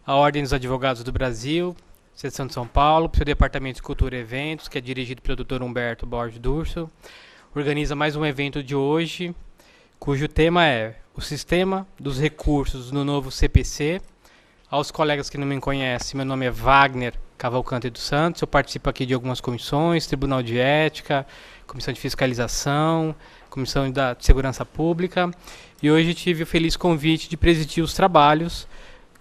a Ordem dos Advogados do Brasil, Seção de São Paulo, seu Departamento de Cultura e Eventos, que é dirigido pelo Dr. Humberto Borges Durso, organiza mais um evento de hoje, cujo tema é o Sistema dos Recursos no novo CPC. Aos colegas que não me conhecem, meu nome é Wagner Cavalcante dos Santos, eu participo aqui de algumas comissões, Tribunal de Ética, Comissão de Fiscalização, Comissão de Segurança Pública, e hoje tive o feliz convite de presidir os trabalhos,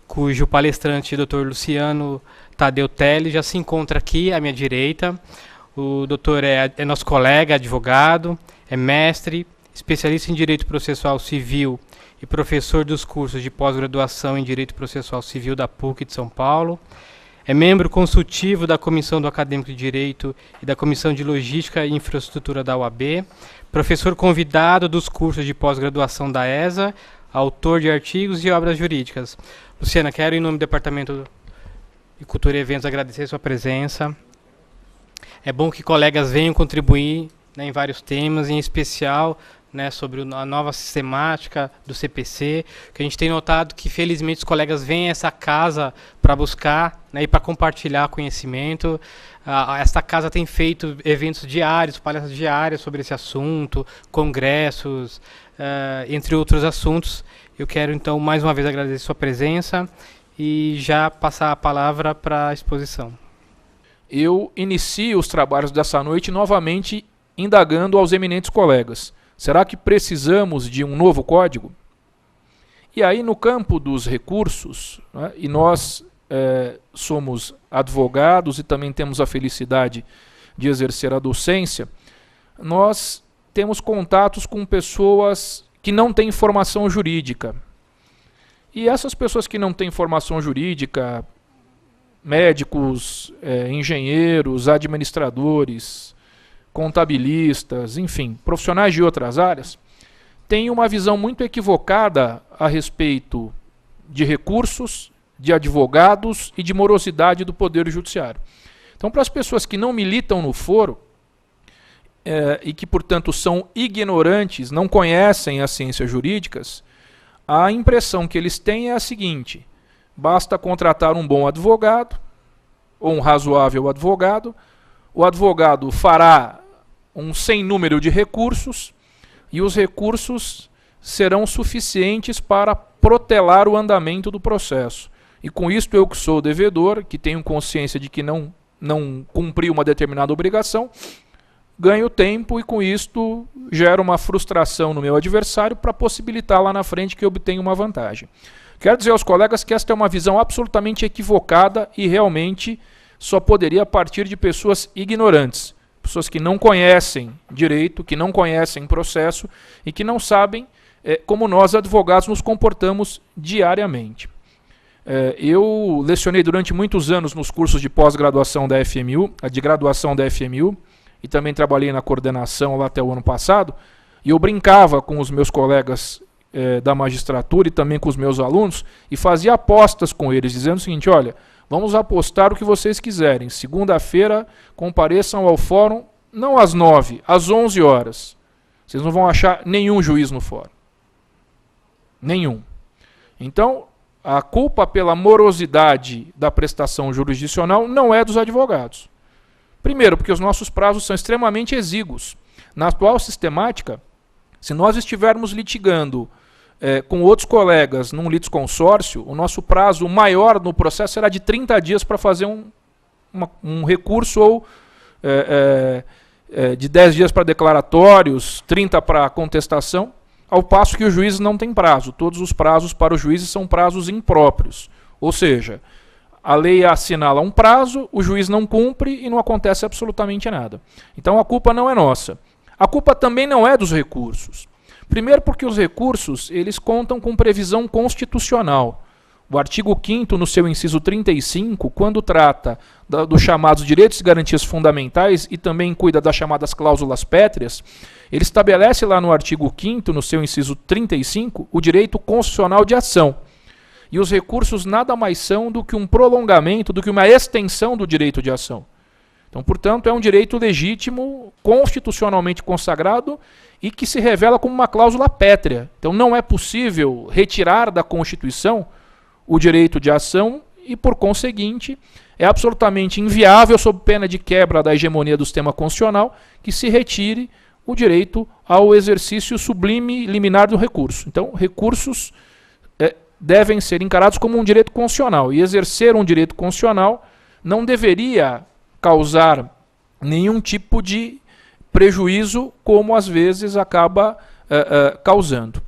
cujo palestrante, Dr. Luciano Tadeu Telli, já se encontra aqui à minha direita. O doutor é nosso colega, advogado, é mestre, especialista em Direito Processual Civil e professor dos cursos de pós-graduação em Direito Processual Civil da PUC de São Paulo. É membro consultivo da Comissão do Acadêmico de Direito e da Comissão de Logística e Infraestrutura da UAB. Professor convidado dos cursos de pós-graduação da ESA, autor de artigos e obras jurídicas. Luciana, quero, em nome do Departamento de Cultura e Eventos, agradecer a sua presença. É bom que colegas venham contribuir, né, em vários temas, em especial, né, sobre a nova sistemática do CPC, que a gente tem notado que, felizmente, os colegas vêm a essa casa para buscar, né, e para compartilhar conhecimento. Esta casa tem feito eventos diários, palestras diárias sobre esse assunto, congressos, entre outros assuntos. Eu quero, então, mais uma vez agradecer a sua presença e já passar a palavra para a exposição. Eu inicio os trabalhos dessa noite novamente indagando aos eminentes colegas. Será que precisamos de um novo código? E aí, no campo dos recursos, né, e nós somos advogados e também temos a felicidade de exercer a docência, nós temos contatos com pessoas que não têm formação jurídica. E essas pessoas que não têm formação jurídica, médicos, engenheiros, administradores, contabilistas, enfim, profissionais de outras áreas, têm uma visão muito equivocada a respeito de recursos, de advogados e de morosidade do Poder Judiciário. Então, para as pessoas que não militam no foro e que, portanto, são ignorantes, não conhecem as ciências jurídicas, a impressão que eles têm é a seguinte: basta contratar um bom advogado, ou um razoável advogado, o advogado fará um sem número de recursos e os recursos serão suficientes para protelar o andamento do processo. E com isto eu que sou devedor, que tenho consciência de que não cumpri uma determinada obrigação, ganho tempo e com isto gero uma frustração no meu adversário para possibilitar lá na frente que eu obtenha uma vantagem. Quero dizer aos colegas que esta é uma visão absolutamente equivocada e realmente só poderia partir de pessoas ignorantes, pessoas que não conhecem direito, que não conhecem processo e que não sabem como nós, advogados, nos comportamos diariamente. Eu lecionei durante muitos anos nos cursos de pós-graduação da FMU, de graduação da FMU, e também trabalhei na coordenação lá até o ano passado, e eu brincava com os meus colegas da magistratura e também com os meus alunos, e fazia apostas com eles, dizendo o seguinte: olha, vamos apostar o que vocês quiserem. Segunda-feira compareçam ao fórum, não às 9, às 11 horas. Vocês não vão achar nenhum juiz no fórum. Nenhum. Então, a culpa pela morosidade da prestação jurisdicional não é dos advogados. Primeiro, porque os nossos prazos são extremamente exíguos. Na atual sistemática, se nós estivermos litigando com outros colegas num litisconsórcio, o nosso prazo maior no processo será de 30 dias para fazer um recurso, ou de 10 dias para declaratórios, 30 para contestação, ao passo que os juízes não têm prazo. Todos os prazos para os juízes são prazos impróprios. Ou seja, a lei assinala um prazo, o juiz não cumpre e não acontece absolutamente nada. Então a culpa não é nossa. A culpa também não é dos recursos. Primeiro porque os recursos, eles contam com previsão constitucional. O artigo 5º, no seu inciso 35, quando trata dos chamados direitos e garantias fundamentais e também cuida das chamadas cláusulas pétreas, ele estabelece lá no artigo 5º, no seu inciso 35, o direito constitucional de ação. E os recursos nada mais são do que um prolongamento, do que uma extensão do direito de ação. Então, portanto, é um direito legítimo, constitucionalmente consagrado e que se revela como uma cláusula pétrea. Então, não é possível retirar da Constituição o direito de ação e, por conseguinte, é absolutamente inviável, sob pena de quebra da hegemonia do sistema constitucional, que se retire o direito ao exercício sublime liminar do recurso. Então, recursos devem ser encarados como um direito constitucional, e exercer um direito constitucional não deveria causar nenhum tipo de prejuízo, como às vezes acaba causando.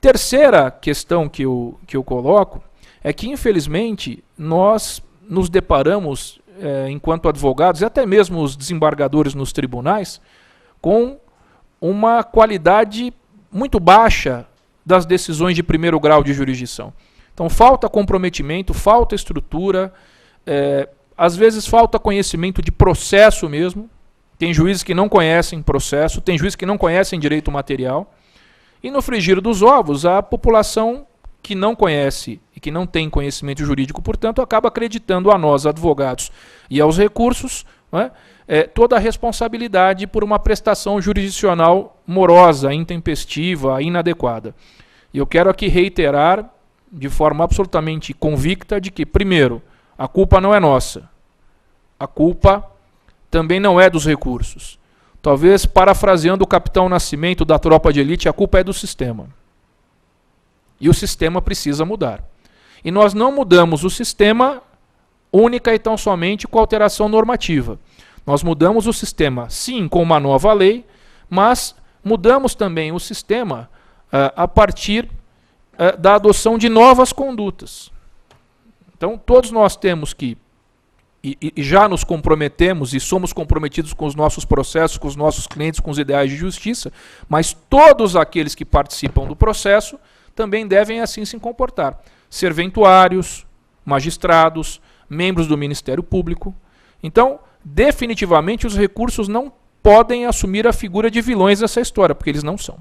Terceira questão que eu coloco é que, infelizmente, nós nos deparamos, enquanto advogados, e até mesmo os desembargadores nos tribunais, com uma qualidade muito baixa das decisões de primeiro grau de jurisdição. Então, falta comprometimento, falta estrutura, às vezes falta conhecimento de processo mesmo. Tem juízes que não conhecem processo, tem juízes que não conhecem direito material. E no frigir dos ovos, a população que não conhece e que não tem conhecimento jurídico, portanto, acaba acreditando a nós, advogados, e aos recursos, toda a responsabilidade por uma prestação jurisdicional morosa, intempestiva, inadequada. E eu quero aqui reiterar, de forma absolutamente convicta, de que, primeiro, a culpa não é nossa. A culpa também não é dos recursos. Talvez, parafraseando o Capitão Nascimento da Tropa de Elite, a culpa é do sistema. E o sistema precisa mudar. E nós não mudamos o sistema única e tão somente com alteração normativa. Nós mudamos o sistema, sim, com uma nova lei, mas mudamos também o sistema a partir da adoção de novas condutas. Então, todos nós temos que, e já nos comprometemos e somos comprometidos com os nossos processos, com os nossos clientes, com os ideais de justiça, mas todos aqueles que participam do processo também devem assim se comportar. Serventuários, magistrados, membros do Ministério Público. Então, definitivamente, os recursos não podem assumir a figura de vilões dessa história, porque eles não são.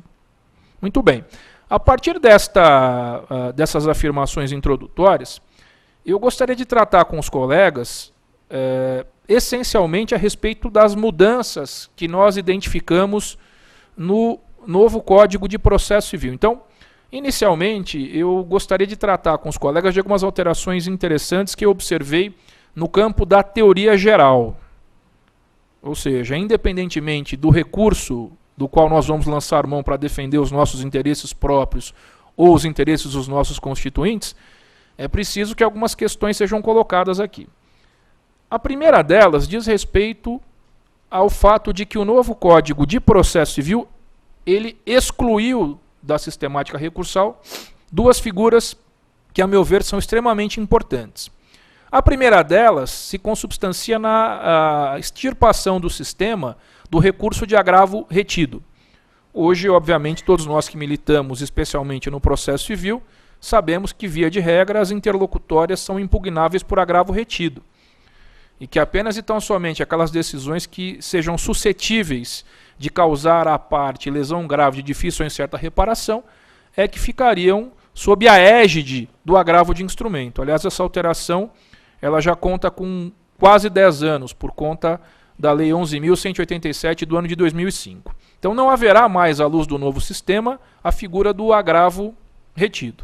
Muito bem. A partir dessas afirmações introdutórias, eu gostaria de tratar com os colegas essencialmente a respeito das mudanças que nós identificamos no novo Código de Processo Civil. Então, inicialmente, eu gostaria de tratar com os colegas de algumas alterações interessantes que eu observei no campo da teoria geral. Ou seja, independentemente do recurso do qual nós vamos lançar mão para defender os nossos interesses próprios ou os interesses dos nossos constituintes, é preciso que algumas questões sejam colocadas aqui. A primeira delas diz respeito ao fato de que o novo Código de Processo Civil ele excluiu da sistemática recursal duas figuras que, a meu ver, são extremamente importantes. A primeira delas se consubstancia na extirpação do sistema do recurso de agravo retido. Hoje, obviamente, todos nós que militamos, especialmente no processo civil, sabemos que, via de regra, as interlocutórias são impugnáveis por agravo retido. E que apenas e tão somente aquelas decisões que sejam suscetíveis de causar à parte lesão grave de difícil ou incerta reparação é que ficariam sob a égide do agravo de instrumento. Aliás, essa alteração ela já conta com quase 10 anos, por conta da Lei 11.187 do ano de 2005. Então não haverá mais, à luz do novo sistema, a figura do agravo retido.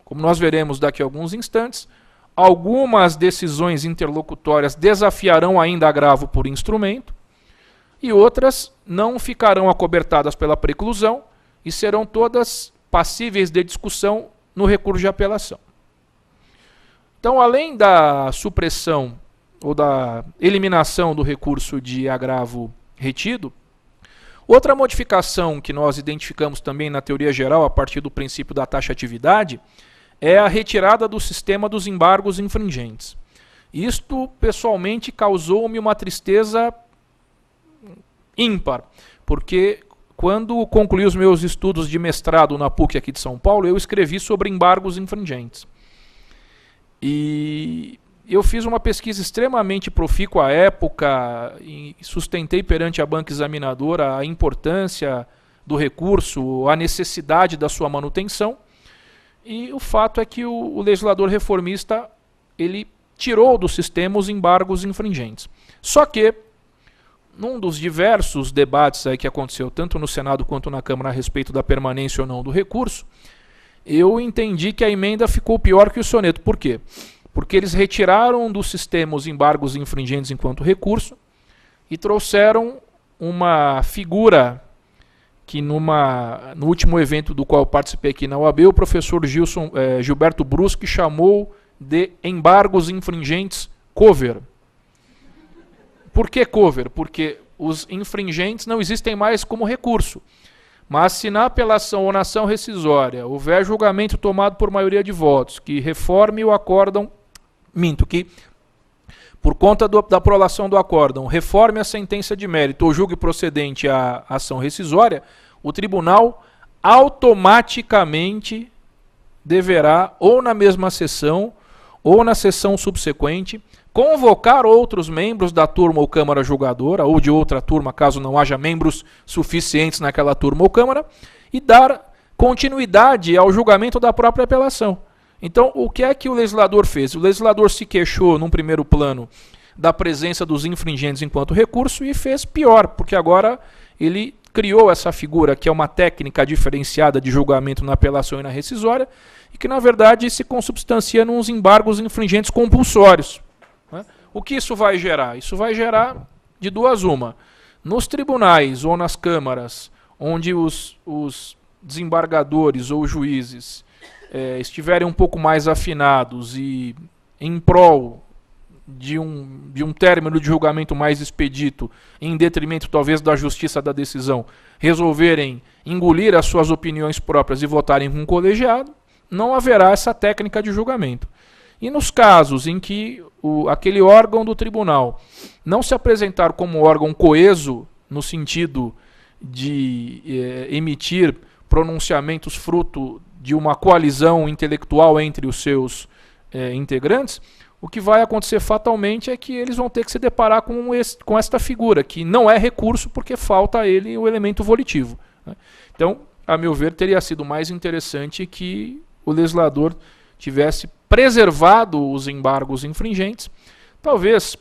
Como nós veremos daqui a alguns instantes, algumas decisões interlocutórias desafiarão ainda agravo por instrumento e outras não ficarão acobertadas pela preclusão e serão todas passíveis de discussão no recurso de apelação. Então, além da supressão ou da eliminação do recurso de agravo retido, outra modificação que nós identificamos também na teoria geral a partir do princípio da taxatividade é a retirada do sistema dos embargos infringentes. Isto, pessoalmente, causou-me uma tristeza ímpar, porque quando concluí os meus estudos de mestrado na PUC aqui de São Paulo, eu escrevi sobre embargos infringentes. E eu fiz uma pesquisa extremamente profícua à época e sustentei perante a banca examinadora a importância do recurso, a necessidade da sua manutenção. E o fato é que o legislador reformista ele tirou do sistema os embargos infringentes. Só que, num dos diversos debates aí que aconteceu tanto no Senado quanto na Câmara a respeito da permanência ou não do recurso, eu entendi que a emenda ficou pior que o soneto. Por quê? porque eles retiraram do sistema os embargos infringentes enquanto recurso e trouxeram uma figura que no último evento do qual eu participei aqui na UAB, o professor Gilberto Bruschi chamou de embargos infringentes cover. Por que cover? Porque os infringentes não existem mais como recurso. Mas se na apelação ou na ação rescisória houver julgamento tomado por maioria de votos que reforme o acórdão, que por conta da prolação do acórdão reforme a sentença de mérito ou julgue procedente a ação rescisória, o tribunal automaticamente deverá, ou na mesma sessão, ou na sessão subsequente, convocar outros membros da turma ou câmara julgadora, ou de outra turma, caso não haja membros suficientes naquela turma ou câmara, e dar continuidade ao julgamento da própria apelação. Então, o que é que o legislador fez? O legislador se queixou, num primeiro plano, da presença dos infringentes enquanto recurso e fez pior, porque agora ele criou essa figura, que é uma técnica diferenciada de julgamento na apelação e na rescisória, e que, na verdade, se consubstancia nos embargos infringentes compulsórios. O que isso vai gerar? Isso vai gerar de duas uma. Nos tribunais ou nas câmaras, onde os desembargadores ou juízes estiverem um pouco mais afinados e em prol de um término de julgamento mais expedito, em detrimento talvez da justiça da decisão, resolverem engolir as suas opiniões próprias e votarem com um colegiado, não haverá essa técnica de julgamento. E nos casos em que aquele órgão do tribunal não se apresentar como órgão coeso, no sentido de emitir pronunciamentos fruto de uma coalizão intelectual entre os seus integrantes, o que vai acontecer fatalmente é que eles vão ter que se deparar com esta figura, que não é recurso porque falta a ele o elemento volitivo. Então, a meu ver, teria sido mais interessante que o legislador tivesse preservado os embargos infringentes, talvez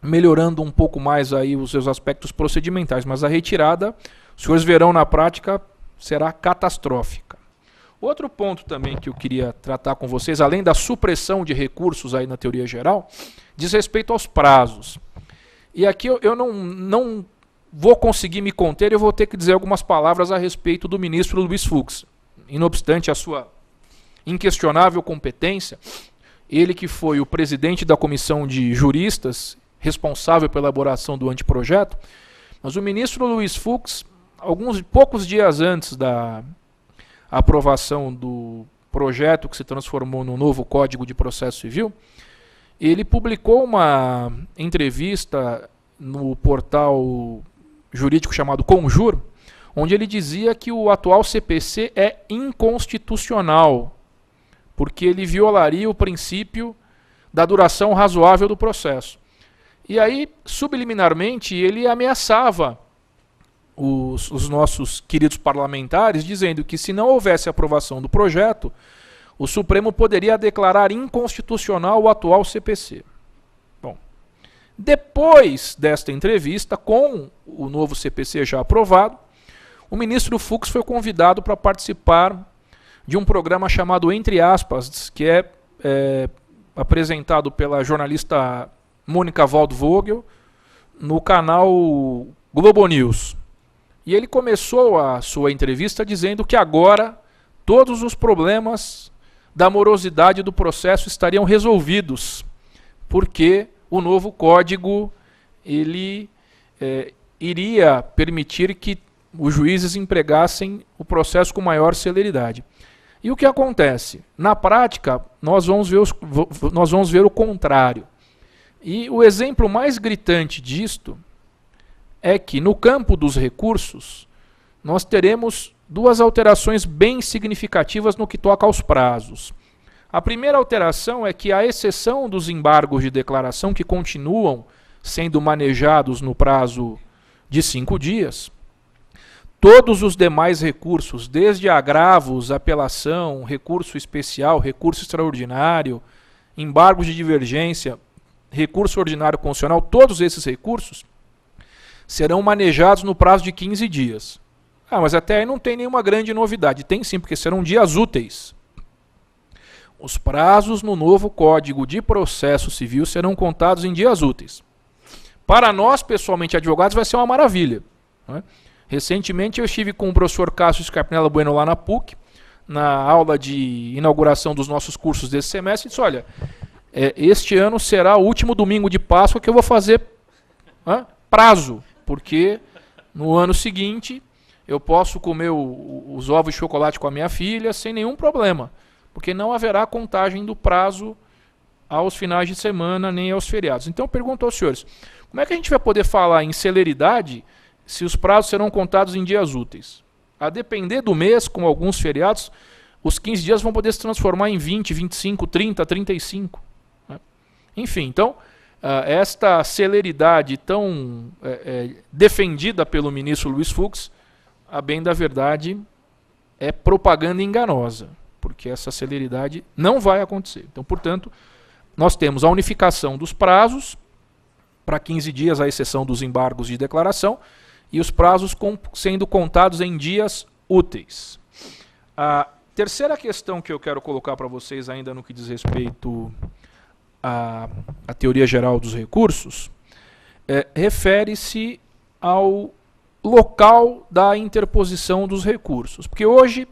melhorando um pouco mais aí os seus aspectos procedimentais, mas a retirada, os senhores verão na prática, será catastrófica. Outro ponto também que eu queria tratar com vocês, além da supressão de recursos aí na teoria geral, diz respeito aos prazos. E aqui eu não vou conseguir me conter, eu vou ter que dizer algumas palavras a respeito do ministro Luiz Fux. Não obstante a sua inquestionável competência, ele que foi o presidente da comissão de juristas responsável pela elaboração do anteprojeto, mas o ministro Luiz Fux, poucos dias antes da aprovação do projeto que se transformou no novo Código de Processo Civil, ele publicou uma entrevista no portal jurídico chamado Conjur, onde ele dizia que o atual CPC é inconstitucional, porque ele violaria o princípio da duração razoável do processo. E aí, subliminarmente, ele ameaçava os nossos queridos parlamentares, dizendo que se não houvesse aprovação do projeto, o Supremo poderia declarar inconstitucional o atual CPC. Bom, depois desta entrevista, com o novo CPC já aprovado, o ministro Fux foi convidado para participar de um programa chamado Entre Aspas, que é apresentado pela jornalista Mônica Waldvogel no canal Globo News. E ele começou a sua entrevista dizendo que agora todos os problemas da morosidade do processo estariam resolvidos, porque o novo código iria permitir que os juízes empregassem o processo com maior celeridade. E o que acontece? Na prática, nós vamos ver o contrário. E o exemplo mais gritante disto é que no campo dos recursos nós teremos duas alterações bem significativas no que toca aos prazos. A primeira alteração é que, à exceção dos embargos de declaração que continuam sendo manejados no prazo de 5 dias, todos os demais recursos, desde agravos, apelação, recurso especial, recurso extraordinário, embargos de divergência, recurso ordinário constitucional, todos esses recursos serão manejados no prazo de 15 dias. Mas até aí não tem nenhuma grande novidade. Tem sim, porque serão dias úteis. Os prazos no novo Código de Processo Civil serão contados em dias úteis. Para nós, pessoalmente, advogados, vai ser uma maravilha, né? Recentemente eu estive com o professor Cássio Scarpinella Bueno lá na PUC, na aula de inauguração dos nossos cursos desse semestre, e disse, olha, este ano será o último domingo de Páscoa que eu vou fazer prazo, porque no ano seguinte eu posso comer os ovos de chocolate com a minha filha sem nenhum problema, porque não haverá contagem do prazo aos finais de semana nem aos feriados. Então eu pergunto aos senhores, como é que a gente vai poder falar em celeridade se os prazos serão contados em dias úteis? A depender do mês, com alguns feriados, os 15 dias vão poder se transformar em 20, 25, 30, 35. Né? Enfim, então, esta celeridade tão defendida pelo ministro Luiz Fux, a bem da verdade, é propaganda enganosa, porque essa celeridade não vai acontecer. Então, portanto, nós temos a unificação dos prazos para 15 dias, à exceção dos embargos de declaração, e os prazos sendo contados em dias úteis. A terceira questão que eu quero colocar para vocês, ainda no que diz respeito à teoria geral dos recursos, refere-se ao local da interposição dos recursos. Porque hoje,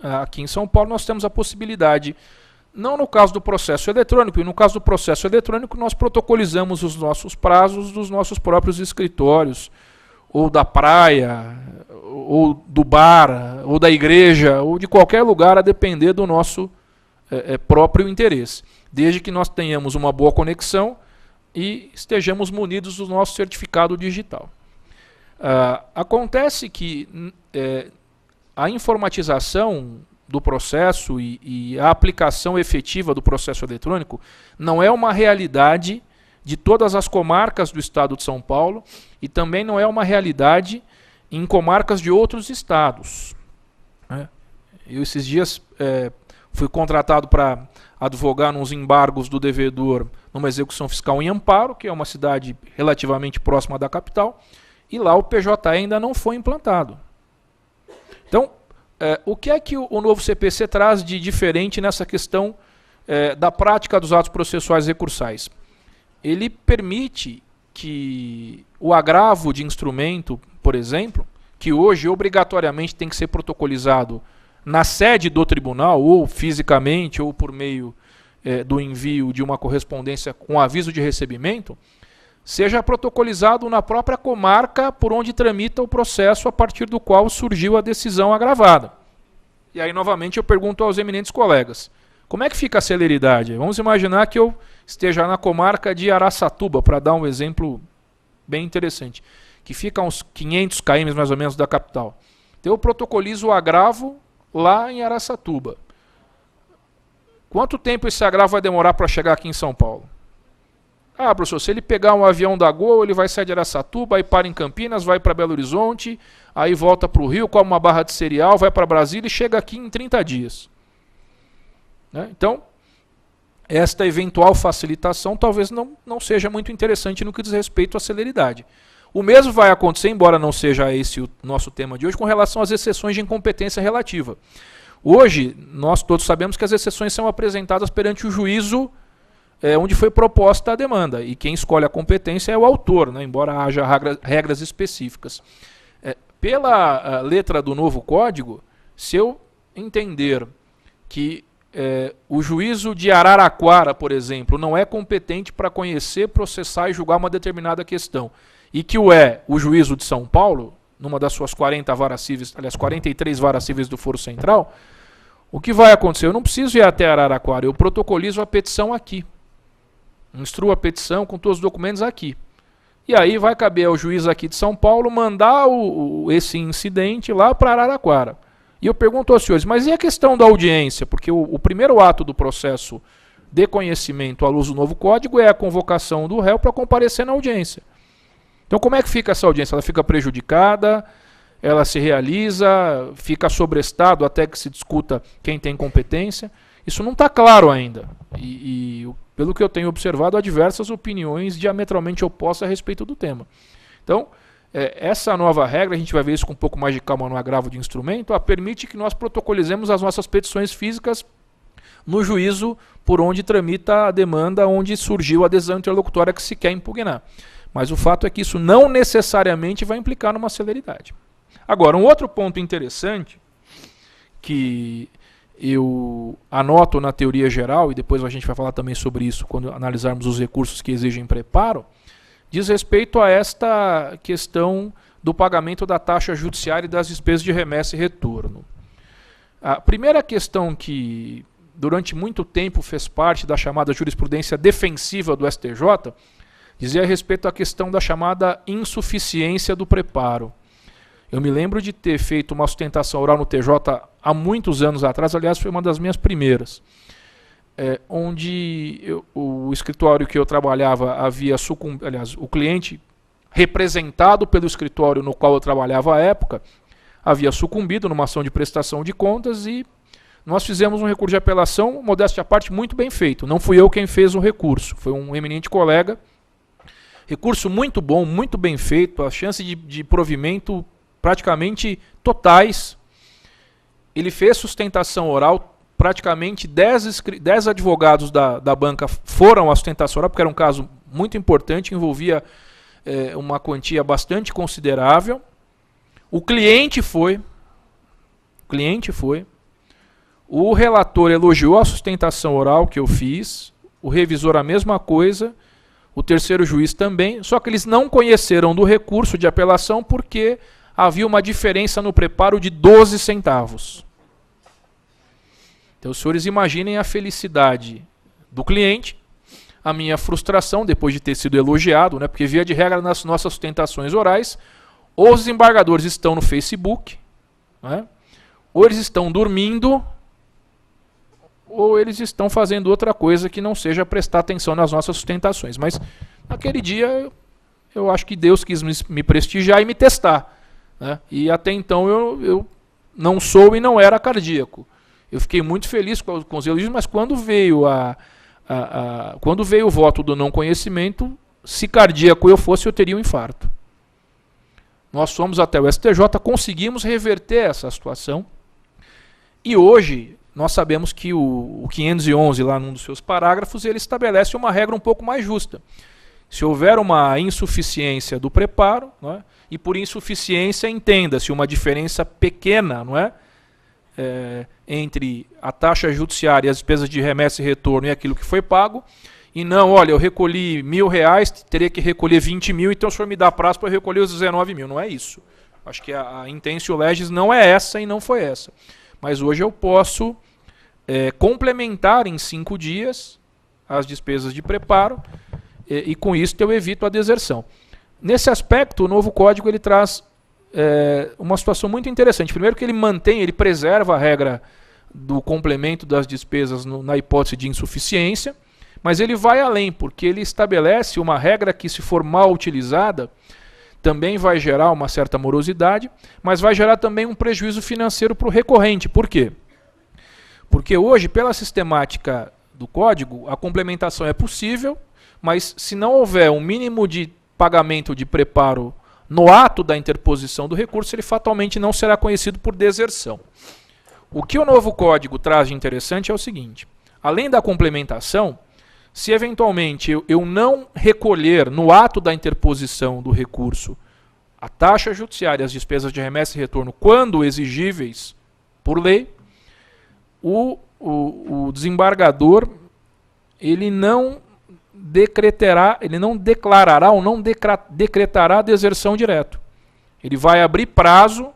aqui em São Paulo, nós temos a possibilidade, não no caso do processo eletrônico, e no caso do processo eletrônico nós protocolizamos os nossos prazos dos nossos próprios escritórios, ou da praia, ou do bar, ou da igreja, ou de qualquer lugar, a depender do nosso próprio interesse. Desde que nós tenhamos uma boa conexão e estejamos munidos do nosso certificado digital. Acontece que a informatização do processo e a aplicação efetiva do processo eletrônico não é uma realidade de todas as comarcas do estado de São Paulo e também não é uma realidade em comarcas de outros estados. Eu esses dias fui contratado para advogar nos embargos do devedor numa execução fiscal em Amparo, que é uma cidade relativamente próxima da capital, e lá o PJ ainda não foi implantado. Então, o que é que o novo CPC traz de diferente nessa questão da prática dos atos processuais recursais? Ele permite que o agravo de instrumento, por exemplo, que hoje obrigatoriamente tem que ser protocolizado na sede do tribunal, ou fisicamente, ou por meio do envio de uma correspondência com aviso de recebimento, seja protocolizado na própria comarca por onde tramita o processo a partir do qual surgiu a decisão agravada. E aí, novamente, eu pergunto aos eminentes colegas, como é que fica a celeridade? Vamos imaginar que eu esteja na comarca de Araçatuba, para dar um exemplo bem interessante, que fica a uns 500 km mais ou menos da capital. Então eu protocolizo o agravo lá em Araçatuba. Quanto tempo esse agravo vai demorar para chegar aqui em São Paulo? Professor, se ele pegar um avião da Gol, ele vai sair de Araçatuba, aí para em Campinas, vai para Belo Horizonte, aí volta para o Rio, come uma barra de cereal, vai para Brasília e chega aqui em 30 dias. Então, esta eventual facilitação talvez não seja muito interessante no que diz respeito à celeridade. O mesmo vai acontecer, embora não seja esse o nosso tema de hoje, com relação às exceções de incompetência relativa. Hoje, nós todos sabemos que as exceções são apresentadas perante o juízo onde foi proposta a demanda, e quem escolhe a competência é o autor, embora haja regras específicas. Pela letra do novo código, se eu entender que o juízo de Araraquara, por exemplo, não é competente para conhecer, processar e julgar uma determinada questão, e que o juízo de São Paulo, numa das suas 40 varas cíveis, aliás, 43 varas cíveis do Foro Central, o que vai acontecer? Eu não preciso ir até Araraquara, eu protocolizo a petição aqui. Instruo a petição com todos os documentos aqui. E aí vai caber ao juiz aqui de São Paulo mandar esse incidente lá para Araraquara. E eu pergunto aos senhores, mas e a questão da audiência? Porque o primeiro ato do processo de conhecimento à luz do novo código é a convocação do réu para comparecer na audiência. Então como é que fica essa audiência? Ela fica prejudicada, ela se realiza, fica sobrestado até que se discuta quem tem competência? Isso não está claro ainda. E pelo que eu tenho observado, há diversas opiniões diametralmente opostas a respeito do tema. Então, essa nova regra, a gente vai ver isso com um pouco mais de calma no agravo de instrumento, permite que nós protocolizemos as nossas petições físicas no juízo por onde tramita a demanda, onde surgiu a adesão interlocutória que se quer impugnar. Mas o fato é que isso não necessariamente vai implicar numa celeridade. Agora, um outro ponto interessante, que eu anoto na teoria geral, e depois a gente vai falar também sobre isso quando analisarmos os recursos que exigem preparo, diz respeito a esta questão do pagamento da taxa judiciária e das despesas de remessa e retorno. A primeira questão que durante muito tempo fez parte da chamada jurisprudência defensiva do STJ, dizia respeito à questão da chamada insuficiência do preparo. Eu me lembro de ter feito uma sustentação oral no TJ há muitos anos atrás, aliás, foi uma das minhas primeiras, onde o escritório que eu trabalhava havia sucumbido, aliás, o cliente representado pelo escritório no qual eu trabalhava à época, havia sucumbido numa ação de prestação de contas e nós fizemos um recurso de apelação, modéstia à parte, muito bem feito. Não fui eu quem fez o recurso, foi um eminente colega. Recurso muito bom, muito bem feito, a chance de provimento praticamente totais. Ele fez sustentação oral, praticamente 10 advogados da banca foram à sustentação oral, porque era um caso muito importante, envolvia uma quantia bastante considerável. O cliente foi, o relator elogiou a sustentação oral que eu fiz, o revisor a mesma coisa, o terceiro juiz também, só que eles não conheceram do recurso de apelação porque havia uma diferença no preparo de 12 centavos. Então os senhores imaginem a felicidade do cliente, a minha frustração depois de ter sido elogiado, né, porque via de regra nas nossas sustentações orais, ou os desembargadores estão no Facebook, né, ou eles estão dormindo, ou eles estão fazendo outra coisa que não seja prestar atenção nas nossas sustentações. Mas naquele dia eu acho que Deus quis me prestigiar e me testar, né? E até então eu não sou e não era cardíaco. Eu fiquei muito feliz com os elogios, mas quando veio quando veio o voto do não conhecimento, se cardíaco eu fosse, eu teria um infarto. Nós fomos até o STJ, conseguimos reverter essa situação e hoje nós sabemos que o 511, lá num dos seus parágrafos, ele estabelece uma regra um pouco mais justa. Se houver uma insuficiência do preparo, não é? E por insuficiência entenda-se uma diferença pequena, não é? Entre a taxa judiciária e as despesas de remessa e retorno e aquilo que foi pago, e não, olha, eu recolhi R$1.000, teria que recolher 20 mil, então o senhor me dá prazo para eu recolher os 19 mil. Não é isso. Acho que a intentio legis não é essa e não foi essa. Mas hoje eu posso complementar em 5 dias as despesas de preparo e com isso eu evito a deserção. Nesse aspecto, o novo código ele traz uma situação muito interessante. Primeiro que ele preserva a regra do complemento das despesas na hipótese de insuficiência, mas ele vai além, porque ele estabelece uma regra que, se for mal utilizada, também vai gerar uma certa morosidade, mas vai gerar também um prejuízo financeiro para o recorrente. Por quê? Porque hoje, pela sistemática do código, a complementação é possível, mas se não houver um mínimo de pagamento de preparo no ato da interposição do recurso, ele fatalmente não será conhecido por deserção. O que o novo código traz de interessante é o seguinte: além da complementação, se eventualmente eu não recolher no ato da interposição do recurso a taxa judiciária e as despesas de remessa e retorno quando exigíveis por lei, o desembargador ele não declarará ou não decretará deserção direto. Ele vai abrir prazo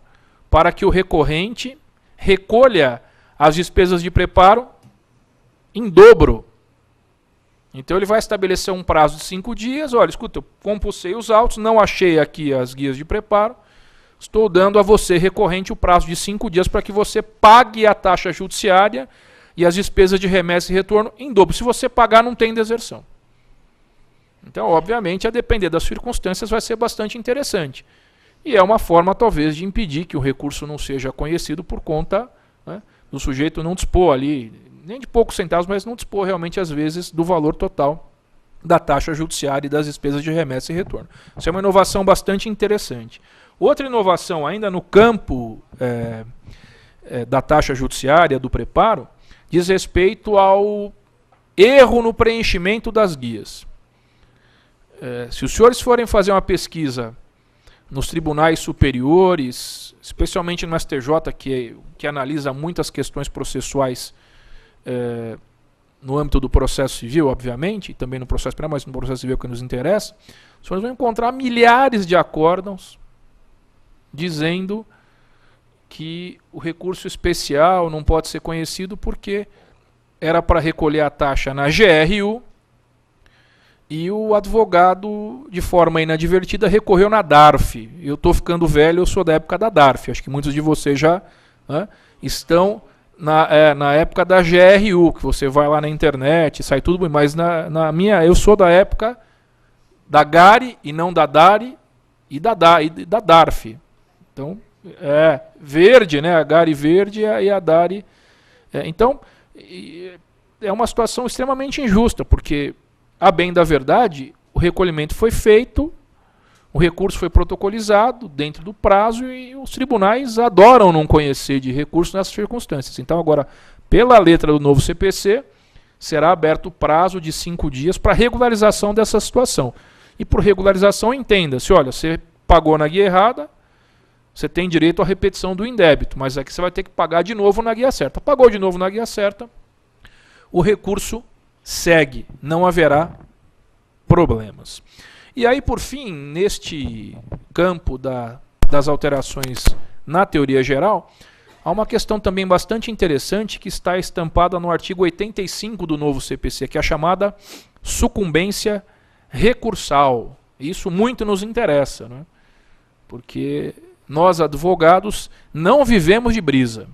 para que o recorrente recolha as despesas de preparo em dobro. Então ele vai estabelecer um prazo de 5 dias. Olha, escuta, eu compulsei os autos, não achei aqui as guias de preparo, estou dando a você, recorrente, o prazo de 5 dias para que você pague a taxa judiciária e as despesas de remessa e retorno em dobro. Se você pagar, não tem deserção. Então, obviamente, a depender das circunstâncias, vai ser bastante interessante. E é uma forma, talvez, de impedir que o recurso não seja conhecido por conta, né, do sujeito não dispor ali, nem de poucos centavos, mas não dispor realmente, às vezes, do valor total da taxa judiciária e das despesas de remessa e retorno. Isso é uma inovação bastante interessante. Outra inovação, ainda no campo da taxa judiciária, do preparo, diz respeito ao erro no preenchimento das guias. Se os senhores forem fazer uma pesquisa nos tribunais superiores, especialmente no STJ, que analisa muitas questões processuais no âmbito do processo civil, obviamente, e também no processo penal, mas no processo civil que nos interessa, os senhores vão encontrar milhares de acórdãos dizendo que o recurso especial não pode ser conhecido porque era para recolher a taxa na GRU e o advogado, de forma inadvertida, recorreu na DARF. Eu estou ficando velho, eu sou da época da DARF. Acho que muitos de vocês já estão na época da GRU, que você vai lá na internet, sai tudo bem, mas eu sou da época da GARI e não da DARI e da DARF. Então, verde, né? A GARI verde e a DARI. Então, é uma situação extremamente injusta, porque, a bem da verdade, o recolhimento foi feito, o recurso foi protocolizado dentro do prazo e os tribunais adoram não conhecer de recurso nessas circunstâncias. Então, agora, pela letra do novo CPC, será aberto o prazo de 5 dias para regularização dessa situação. E por regularização, entenda-se, olha, você pagou na guia errada, você tem direito à repetição do indébito, mas aqui você vai ter que pagar de novo na guia certa. Pagou de novo na guia certa, o recurso segue, não haverá problemas. E aí, por fim, neste campo das alterações na teoria geral, há uma questão também bastante interessante que está estampada no artigo 85 do novo CPC, que é a chamada sucumbência recursal. Isso muito nos interessa, né? Porque nós, advogados, não vivemos de brisa.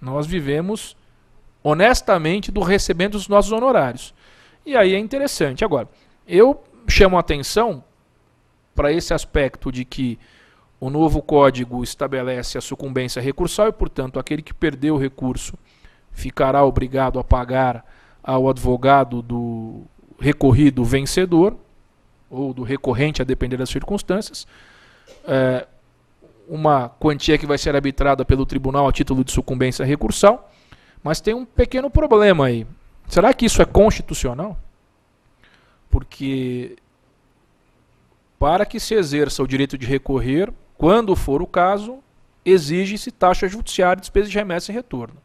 Nós vivemos honestamente do recebimento dos nossos honorários. E aí é interessante. Agora, eu chamo a atenção para esse aspecto de que o novo código estabelece a sucumbência recursal e, portanto, aquele que perdeu o recurso ficará obrigado a pagar ao advogado do recorrido vencedor, ou do recorrente, a depender das circunstâncias, uma quantia que vai ser arbitrada pelo tribunal a título de sucumbência recursal. Mas tem um pequeno problema aí. Será que isso é constitucional? Porque para que se exerça o direito de recorrer, quando for o caso, exige-se taxa judiciária, despesa de remessa e retorno.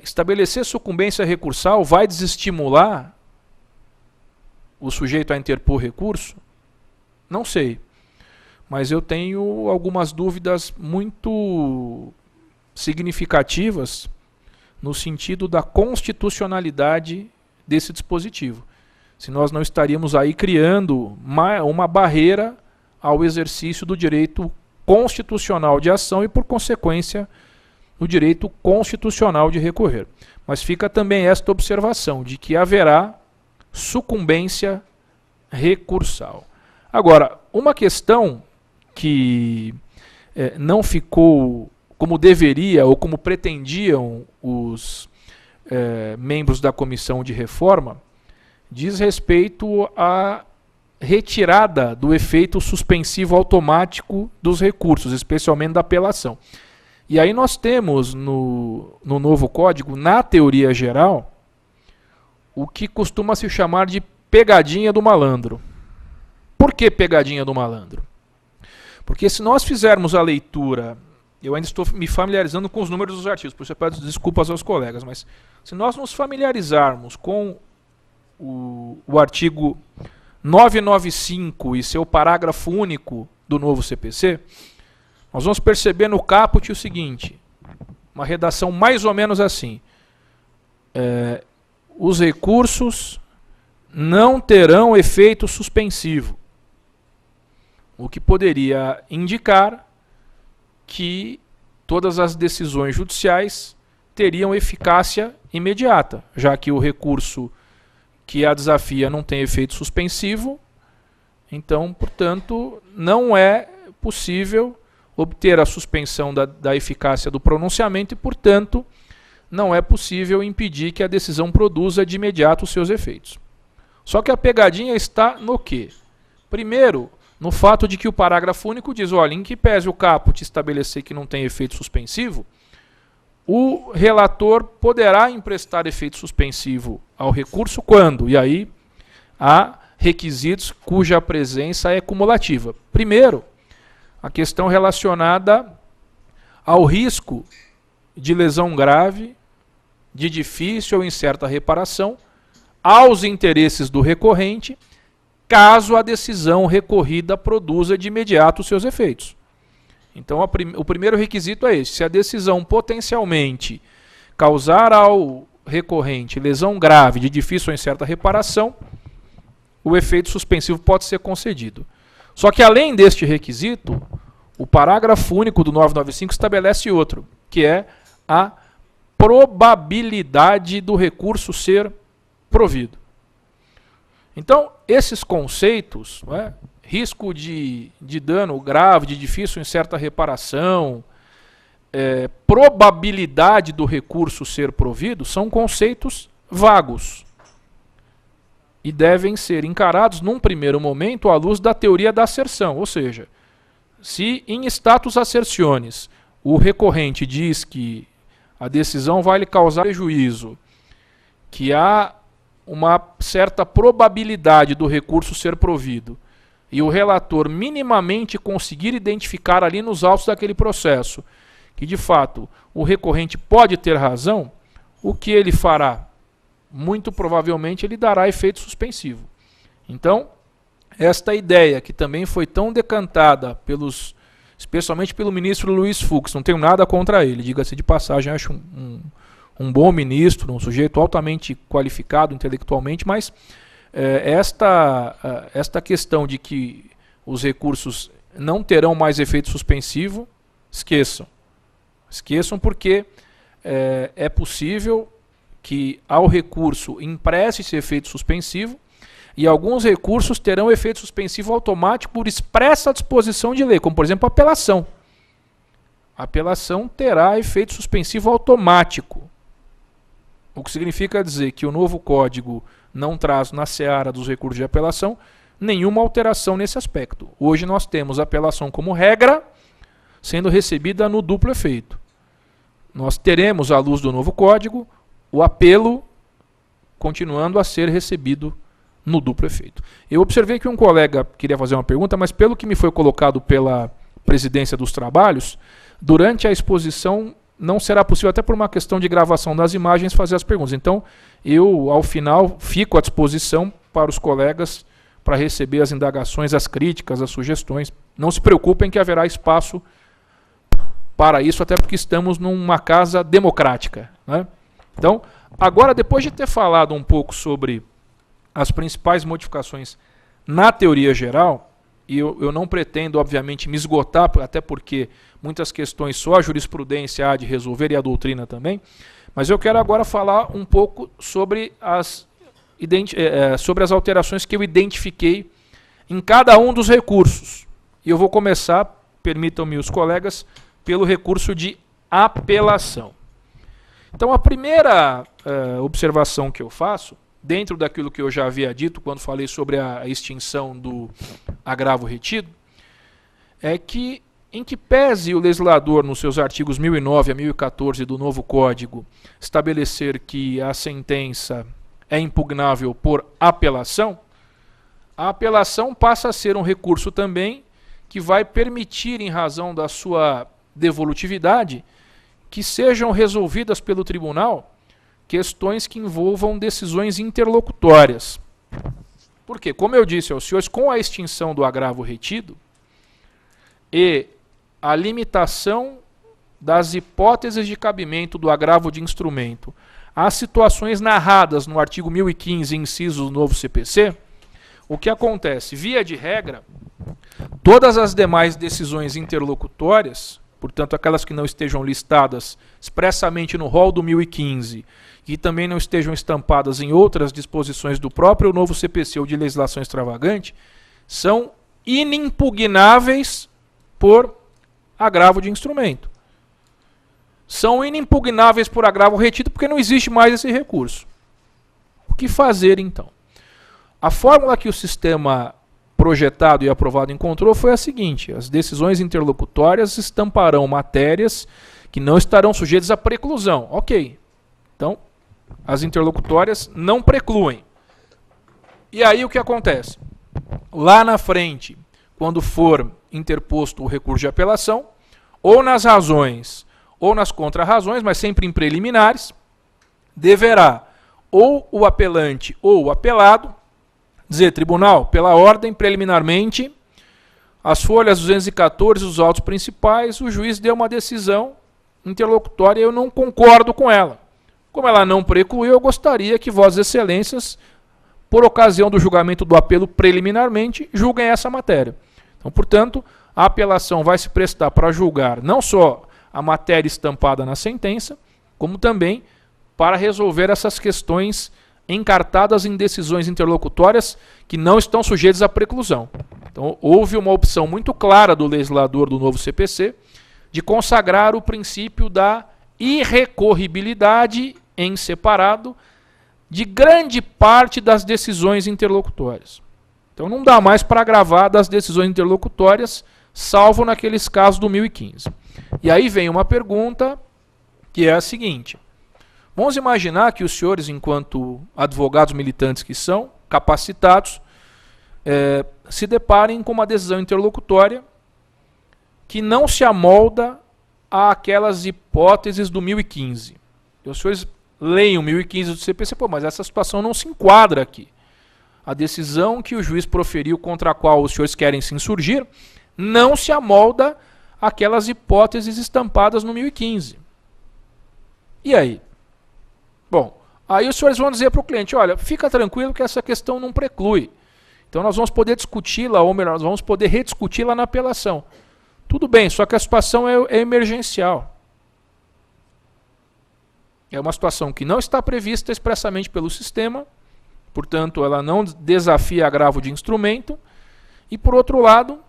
Estabelecer sucumbência recursal vai desestimular o sujeito a interpor recurso? Não sei. Mas eu tenho algumas dúvidas muito significativas no sentido da constitucionalidade desse dispositivo. Se nós não estaríamos aí criando uma barreira ao exercício do direito constitucional de ação e, por consequência, o direito constitucional de recorrer. Mas fica também esta observação de que haverá sucumbência recursal. Agora, uma questão que não ficou como deveria ou como pretendiam os membros da comissão de reforma, diz respeito à retirada do efeito suspensivo automático dos recursos, especialmente da apelação. E aí nós temos no novo código, na teoria geral, o que costuma se chamar de pegadinha do malandro. Por que pegadinha do malandro? Porque se nós fizermos a leitura, eu ainda estou me familiarizando com os números dos artigos, por isso eu peço desculpas aos colegas, mas se nós nos familiarizarmos com o artigo 995 e seu parágrafo único do novo CPC, nós vamos perceber no caput o seguinte, uma redação mais ou menos assim: os recursos não terão efeito suspensivo, o que poderia indicar que todas as decisões judiciais teriam eficácia imediata, já que o recurso que a desafia não tem efeito suspensivo, então, portanto, não é possível obter a suspensão da eficácia do pronunciamento e, portanto, não é possível impedir que a decisão produza de imediato os seus efeitos. Só que a pegadinha está no quê? Primeiro, no fato de que o parágrafo único diz, olha, em que pese o caput estabelecer que não tem efeito suspensivo, o relator poderá emprestar efeito suspensivo ao recurso quando? E aí há requisitos cuja presença é cumulativa. Primeiro, a questão relacionada ao risco de lesão grave, de difícil ou incerta reparação, aos interesses do recorrente, caso a decisão recorrida produza de imediato os seus efeitos. Então, o primeiro requisito é esse. Se a decisão potencialmente causar ao recorrente lesão grave de difícil ou incerta reparação, o efeito suspensivo pode ser concedido. Só que, além deste requisito, o parágrafo único do 995 estabelece outro, que é a probabilidade do recurso ser provido. Então, esses conceitos, né, risco de dano grave, de difícil ou incerta reparação, probabilidade do recurso ser provido, são conceitos vagos e devem ser encarados num primeiro momento à luz da teoria da asserção, ou seja, se em status assertionis o recorrente diz que a decisão vai lhe causar prejuízo, que há uma certa probabilidade do recurso ser provido, e o relator minimamente conseguir identificar ali nos autos daquele processo que, de fato, o recorrente pode ter razão, o que ele fará? Muito provavelmente ele dará efeito suspensivo. Então, esta ideia que também foi tão decantada especialmente pelo ministro Luiz Fux, não tenho nada contra ele, diga-se de passagem, acho um bom ministro, um sujeito altamente qualificado intelectualmente, mas esta questão de que os recursos não terão mais efeito suspensivo, esqueçam. Esqueçam porque é possível que ao recurso empreste-se efeito suspensivo e alguns recursos terão efeito suspensivo automático por expressa disposição de lei, como por exemplo a apelação. A apelação terá efeito suspensivo automático, o que significa dizer que o novo código não traz na seara dos recursos de apelação nenhuma alteração nesse aspecto. Hoje nós temos a apelação como regra sendo recebida no duplo efeito. Nós teremos, à luz do novo código, o apelo continuando a ser recebido no duplo efeito. Eu observei que um colega queria fazer uma pergunta, mas pelo que me foi colocado pela presidência dos trabalhos, durante a exposição não será possível, até por uma questão de gravação das imagens, fazer as perguntas. Então, eu, ao final, fico à disposição para os colegas para receber as indagações, as críticas, as sugestões. Não se preocupem que haverá espaço para isso, até porque estamos numa casa democrática, né? Então, agora, depois de ter falado um pouco sobre as principais modificações na teoria geral, e eu não pretendo, obviamente, me esgotar, até porque muitas questões só a jurisprudência há de resolver e a doutrina também, mas eu quero agora falar um pouco sobre as alterações que eu identifiquei em cada um dos recursos. E eu vou começar, permitam-me os colegas, pelo recurso de apelação. Então, a primeira observação que eu faço, dentro daquilo que eu já havia dito quando falei sobre a extinção do agravo retido, é que, em que pese o legislador, nos seus artigos 1009 a 1014 do novo Código, estabelecer que a sentença é impugnável por apelação, a apelação passa a ser um recurso também que vai permitir, em razão da sua devolutividade, que sejam resolvidas pelo tribunal questões que envolvam decisões interlocutórias. Por quê? Como eu disse aos senhores, com a extinção do agravo retido e a limitação das hipóteses de cabimento do agravo de instrumento às situações narradas no artigo 1015, inciso do novo CPC, o que acontece? Via de regra, todas as demais decisões interlocutórias, portanto aquelas que não estejam listadas expressamente no rol do 1015 e também não estejam estampadas em outras disposições do próprio novo CPC ou de legislação extravagante, são inimpugnáveis por agravo de instrumento. São inimpugnáveis por agravo retido porque não existe mais esse recurso. O que fazer então? A fórmula que o sistema projetado e aprovado encontrou foi a seguinte: as decisões interlocutórias estamparão matérias que não estarão sujeitos à preclusão. Ok. Então, as interlocutórias não precluem. E aí o que acontece? Lá na frente, quando for interposto o recurso de apelação, ou nas razões ou nas contrarrazões, mas sempre em preliminares, deverá ou o apelante ou o apelado dizer: tribunal, pela ordem, preliminarmente, as folhas 214 dos autos principais, o juiz deu uma decisão interlocutória e eu não concordo com ela. Como ela não precluiu, eu gostaria que Vossas Excelências, por ocasião do julgamento do apelo preliminarmente, julguem essa matéria. Então, portanto, a apelação vai se prestar para julgar não só a matéria estampada na sentença, como também para resolver essas questões encartadas em decisões interlocutórias que não estão sujeitas à preclusão. Então, houve uma opção muito clara do legislador do novo CPC de consagrar o princípio da irrecorribilidade em separado de grande parte das decisões interlocutórias. Então, não dá mais para agravar das decisões interlocutórias, salvo naqueles casos do 1015. E aí vem uma pergunta que é a seguinte: vamos imaginar que os senhores, enquanto advogados militantes que são, capacitados, se deparem com uma decisão interlocutória que não se amolda àquelas hipóteses do 1015. E os senhores leem o 1015 do CPC, mas essa situação não se enquadra aqui. A decisão que o juiz proferiu contra a qual os senhores querem se insurgir não se amolda àquelas hipóteses estampadas no 1015. E aí? Bom, aí os senhores vão dizer para o cliente: olha, fica tranquilo que essa questão não preclui. Então nós vamos poder discuti-la, ou melhor, nós vamos poder rediscuti-la na apelação. Tudo bem, só que a situação é emergencial. É uma situação que não está prevista expressamente pelo sistema, portanto, ela não desafia agravo de instrumento, e, por outro lado,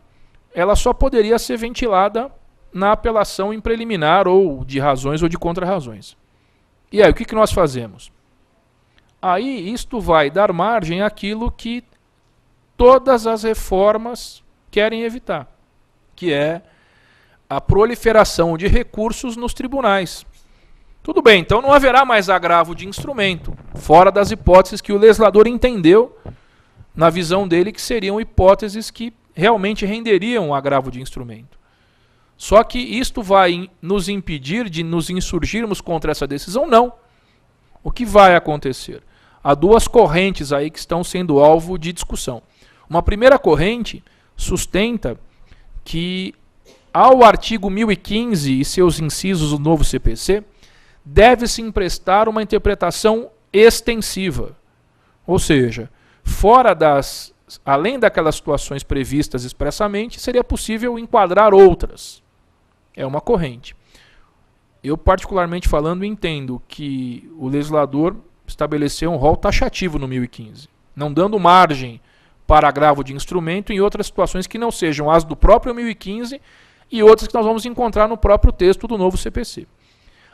ela só poderia ser ventilada na apelação em preliminar, ou de razões ou de contrarrazões. E aí, o que nós fazemos? Aí, isto vai dar margem àquilo que todas as reformas querem evitar, que é a proliferação de recursos nos tribunais. Tudo bem, então não haverá mais agravo de instrumento, fora das hipóteses que o legislador entendeu, na visão dele, que seriam hipóteses que realmente renderiam agravo de instrumento. Só que isto vai nos impedir de nos insurgirmos contra essa decisão? Não. O que vai acontecer? Há duas correntes aí que estão sendo alvo de discussão. Uma primeira corrente sustenta que, ao artigo 1015 e seus incisos do novo CPC, deve-se emprestar uma interpretação extensiva. Ou seja, além daquelas situações previstas expressamente, seria possível enquadrar outras. É uma corrente. Eu, particularmente falando, entendo que o legislador estabeleceu um rol taxativo no 1015, não dando margem para agravo de instrumento em outras situações que não sejam as do próprio 1015 e outras que nós vamos encontrar no próprio texto do novo CPC.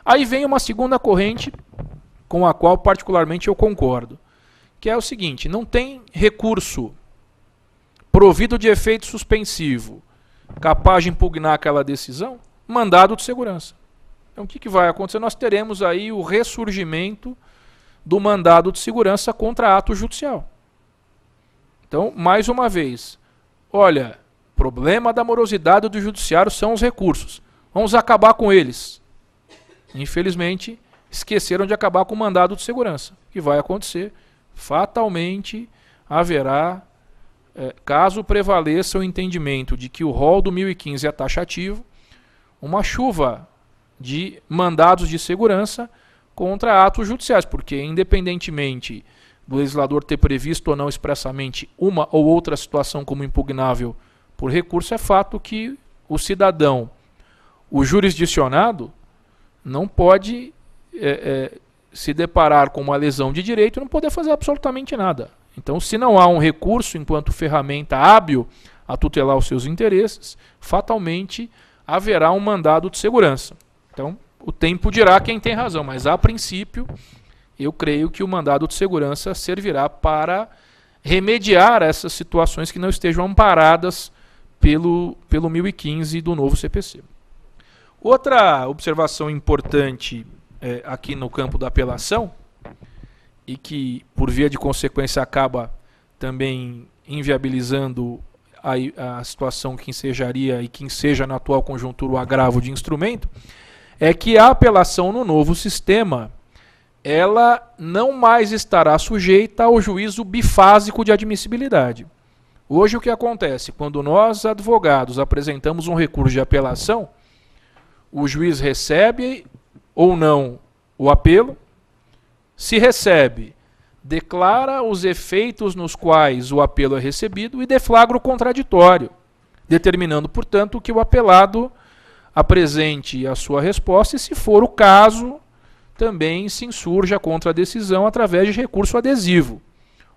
Aí vem uma segunda corrente com a qual particularmente eu concordo, que é o seguinte: não tem recurso provido de efeito suspensivo capaz de impugnar aquela decisão, mandado de segurança. Então o que vai acontecer? Nós teremos aí o ressurgimento do mandado de segurança contra ato judicial. Então, mais uma vez, olha, problema da morosidade do judiciário são os recursos. Vamos acabar com eles. Infelizmente, esqueceram de acabar com o mandado de segurança. O que vai acontecer? Fatalmente haverá, caso prevaleça o entendimento de que o rol do 1015 é taxativo, uma chuva de mandados de segurança contra atos judiciais, porque independentemente do legislador ter previsto ou não expressamente uma ou outra situação como impugnável por recurso, é fato que o cidadão, o jurisdicionado, não pode se deparar com uma lesão de direito e não poder fazer absolutamente nada. Então, se não há um recurso enquanto ferramenta hábil a tutelar os seus interesses, fatalmente haverá um mandado de segurança. Então, o tempo dirá quem tem razão, mas a princípio, eu creio que o mandado de segurança servirá para remediar essas situações que não estejam amparadas pelo 1015 do novo CPC. Outra observação importante aqui no campo da apelação, e que por via de consequência acaba também inviabilizando a situação que ensejaria e que enseja na atual conjuntura o agravo de instrumento, é que a apelação no novo sistema ela não mais estará sujeita ao juízo bifásico de admissibilidade. Hoje o que acontece? Quando nós, advogados, apresentamos um recurso de apelação, o juiz recebe ou não o apelo. Se recebe, declara os efeitos nos quais o apelo é recebido e deflagra o contraditório, determinando, portanto, que o apelado apresente a sua resposta e, se for o caso, também se insurja contra a decisão através de recurso adesivo.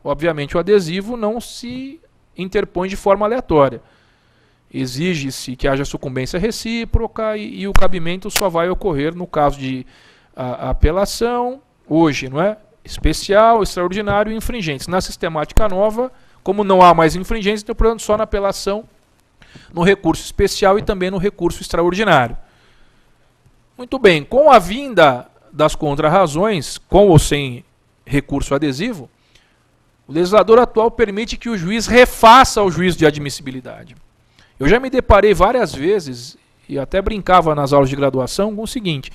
Obviamente, o adesivo não se interpõe de forma aleatória. Exige-se que haja sucumbência recíproca e o cabimento só vai ocorrer no caso de apelação, hoje, não é? Especial, extraordinário e infringentes. Na sistemática nova, como não há mais infringentes, então, portanto, só na apelação, no recurso especial e também no recurso extraordinário. Muito bem, com a vinda das contrarrazões, com ou sem recurso adesivo, o legislador atual permite que o juiz refaça o juízo de admissibilidade. Eu já me deparei várias vezes, e até brincava nas aulas de graduação, com o seguinte: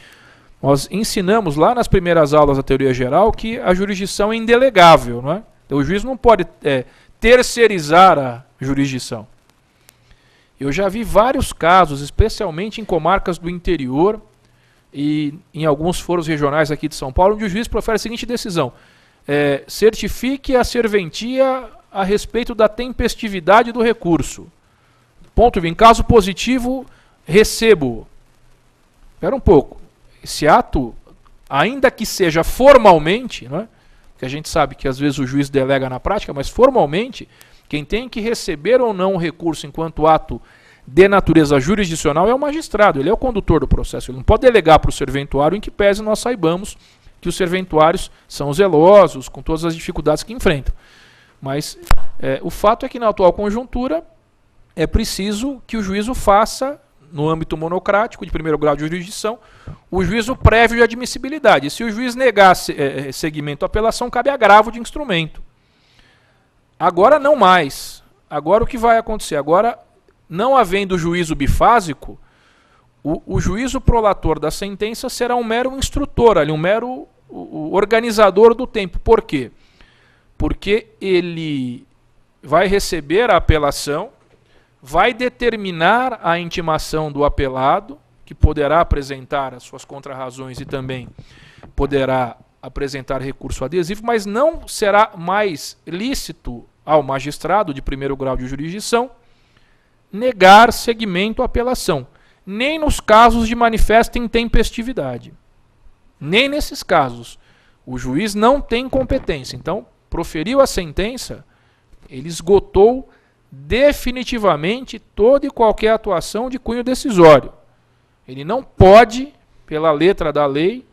nós ensinamos lá nas primeiras aulas da teoria geral que a jurisdição é indelegável, não é? Então, o juiz não pode terceirizar a jurisdição. Eu já vi vários casos, especialmente em comarcas do interior e em alguns foros regionais aqui de São Paulo, onde o juiz profere a seguinte decisão: certifique a serventia a respeito da tempestividade do recurso. Ponto. Em caso positivo, recebo. Espera um pouco. Esse ato, ainda que seja formalmente, não é? Que a gente sabe que às vezes o juiz delega na prática, mas formalmente, quem tem que receber ou não o recurso enquanto ato de natureza jurisdicional é o magistrado, ele é o condutor do processo. Ele não pode delegar para o serventuário, em que pese nós saibamos que os serventuários são zelosos, com todas as dificuldades que enfrentam. Mas o fato é que na atual conjuntura é preciso que o juízo faça, no âmbito monocrático, de primeiro grau de jurisdição, o juízo prévio de admissibilidade. E se o juiz negar seguimento à apelação, cabe agravo de instrumento. Agora não mais. Agora o que vai acontecer? Agora, não havendo juízo bifásico, o juízo prolator da sentença será um mero instrutor, ali, um mero organizador do tempo. Por quê? Porque ele vai receber a apelação, vai determinar a intimação do apelado, que poderá apresentar as suas contrarrazões e também poderá apresentar recurso adesivo, mas não será mais lícito ao magistrado de primeiro grau de jurisdição negar seguimento à apelação, nem nos casos de manifesta intempestividade. Nem nesses casos. O juiz não tem competência. Então, proferiu a sentença, ele esgotou definitivamente toda e qualquer atuação de cunho decisório. Ele não pode, pela letra da lei,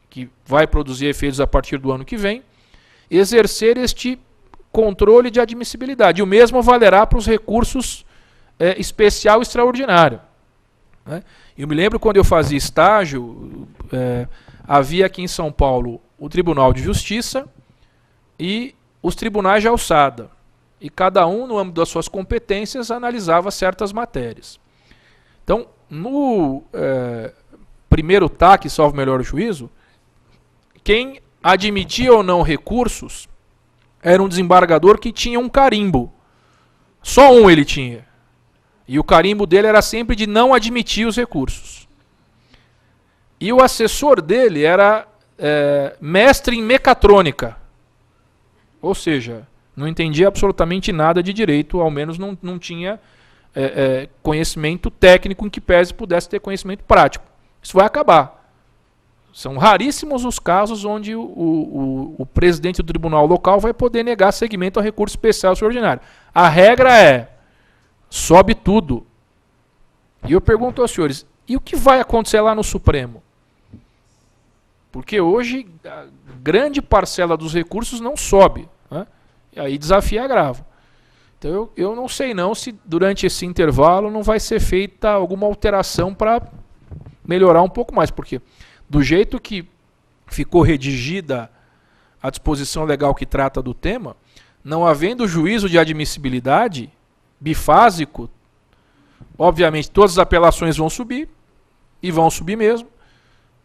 que vai produzir efeitos a partir do ano que vem, exercer este controle de admissibilidade. E o mesmo valerá para os recursos especial e extraordinário. Né? Eu me lembro quando eu fazia estágio, havia aqui em São Paulo o Tribunal de Justiça e os tribunais de alçada. E cada um, no âmbito das suas competências, analisava certas matérias. Então, no primeiro TAC, salvo melhor juízo, quem admitia ou não recursos era um desembargador que tinha um carimbo. Só um ele tinha. E o carimbo dele era sempre de não admitir os recursos. E o assessor dele era mestre em mecatrônica. Ou seja, não entendia absolutamente nada de direito, ao menos não tinha conhecimento técnico em que pese pudesse ter conhecimento prático. Isso vai acabar. São raríssimos os casos onde o presidente do tribunal local vai poder negar seguimento a recurso especial extraordinário. A regra é, sobe tudo. E eu pergunto aos senhores, e o que vai acontecer lá no Supremo? Porque hoje a grande parcela dos recursos não sobe, né? E aí desafia agravo. Então eu não sei não se durante esse intervalo não vai ser feita alguma alteração para melhorar um pouco mais, porque do jeito que ficou redigida a disposição legal que trata do tema, não havendo juízo de admissibilidade bifásico, obviamente todas as apelações vão subir, e vão subir mesmo,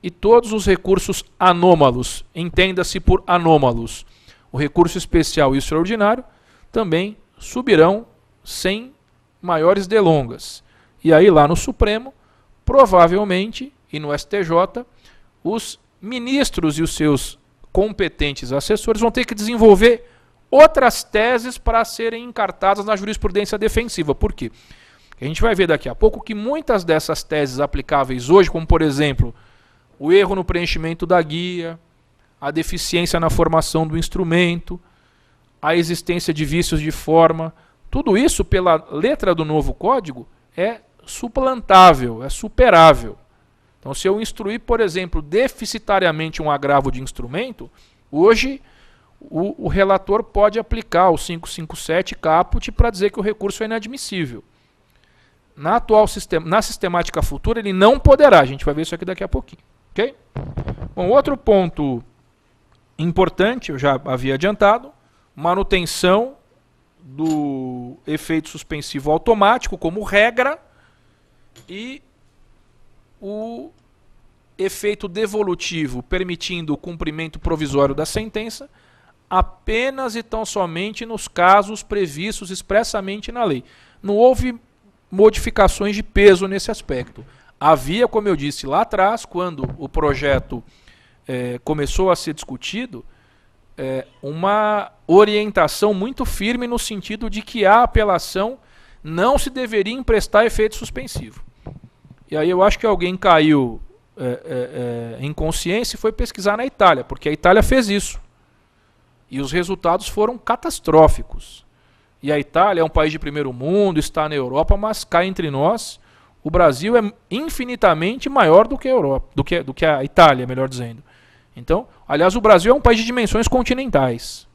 e todos os recursos anômalos, entenda-se por anômalos, o recurso especial e o extraordinário, também subirão sem maiores delongas. E aí lá no Supremo, provavelmente, e no STJ, os ministros e os seus competentes assessores vão ter que desenvolver outras teses para serem encartadas na jurisprudência defensiva. Por quê? A gente vai ver daqui a pouco que muitas dessas teses aplicáveis hoje, como por exemplo, o erro no preenchimento da guia, a deficiência na formação do instrumento, a existência de vícios de forma, tudo isso pela letra do novo código é suplantável, é superável. Então, se eu instruir, por exemplo, deficitariamente um agravo de instrumento, hoje o relator pode aplicar o 557 caput para dizer que o recurso é inadmissível. Na sistemática futura, ele não poderá. A gente vai ver isso aqui daqui a pouquinho. Okay? Bom, outro ponto importante, eu já havia adiantado, manutenção do efeito suspensivo automático como regra e o efeito devolutivo permitindo o cumprimento provisório da sentença apenas e tão somente nos casos previstos expressamente na lei. Não houve modificações de peso nesse aspecto. Havia, como eu disse lá atrás, quando o projeto começou a ser discutido, uma orientação muito firme no sentido de que a apelação não se deveria emprestar efeito suspensivo. E aí eu acho que alguém caiu em consciência e foi pesquisar na Itália, porque a Itália fez isso. E os resultados foram catastróficos. E a Itália é um país de primeiro mundo, está na Europa, mas cá entre nós, o Brasil é infinitamente maior do que a Europa, do que a Itália, melhor dizendo. Então, aliás, o Brasil é um país de dimensões continentais.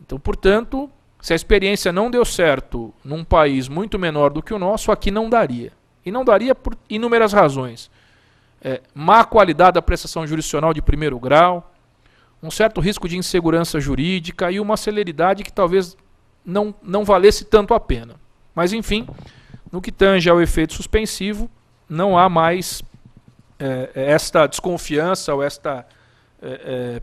Então, portanto, se a experiência não deu certo num país muito menor do que o nosso, aqui não daria. E não daria por inúmeras razões. Má qualidade da prestação jurisdicional de primeiro grau, um certo risco de insegurança jurídica e uma celeridade que talvez não valesse tanto a pena. Mas, enfim, no que tange ao efeito suspensivo, não há mais esta desconfiança ou esta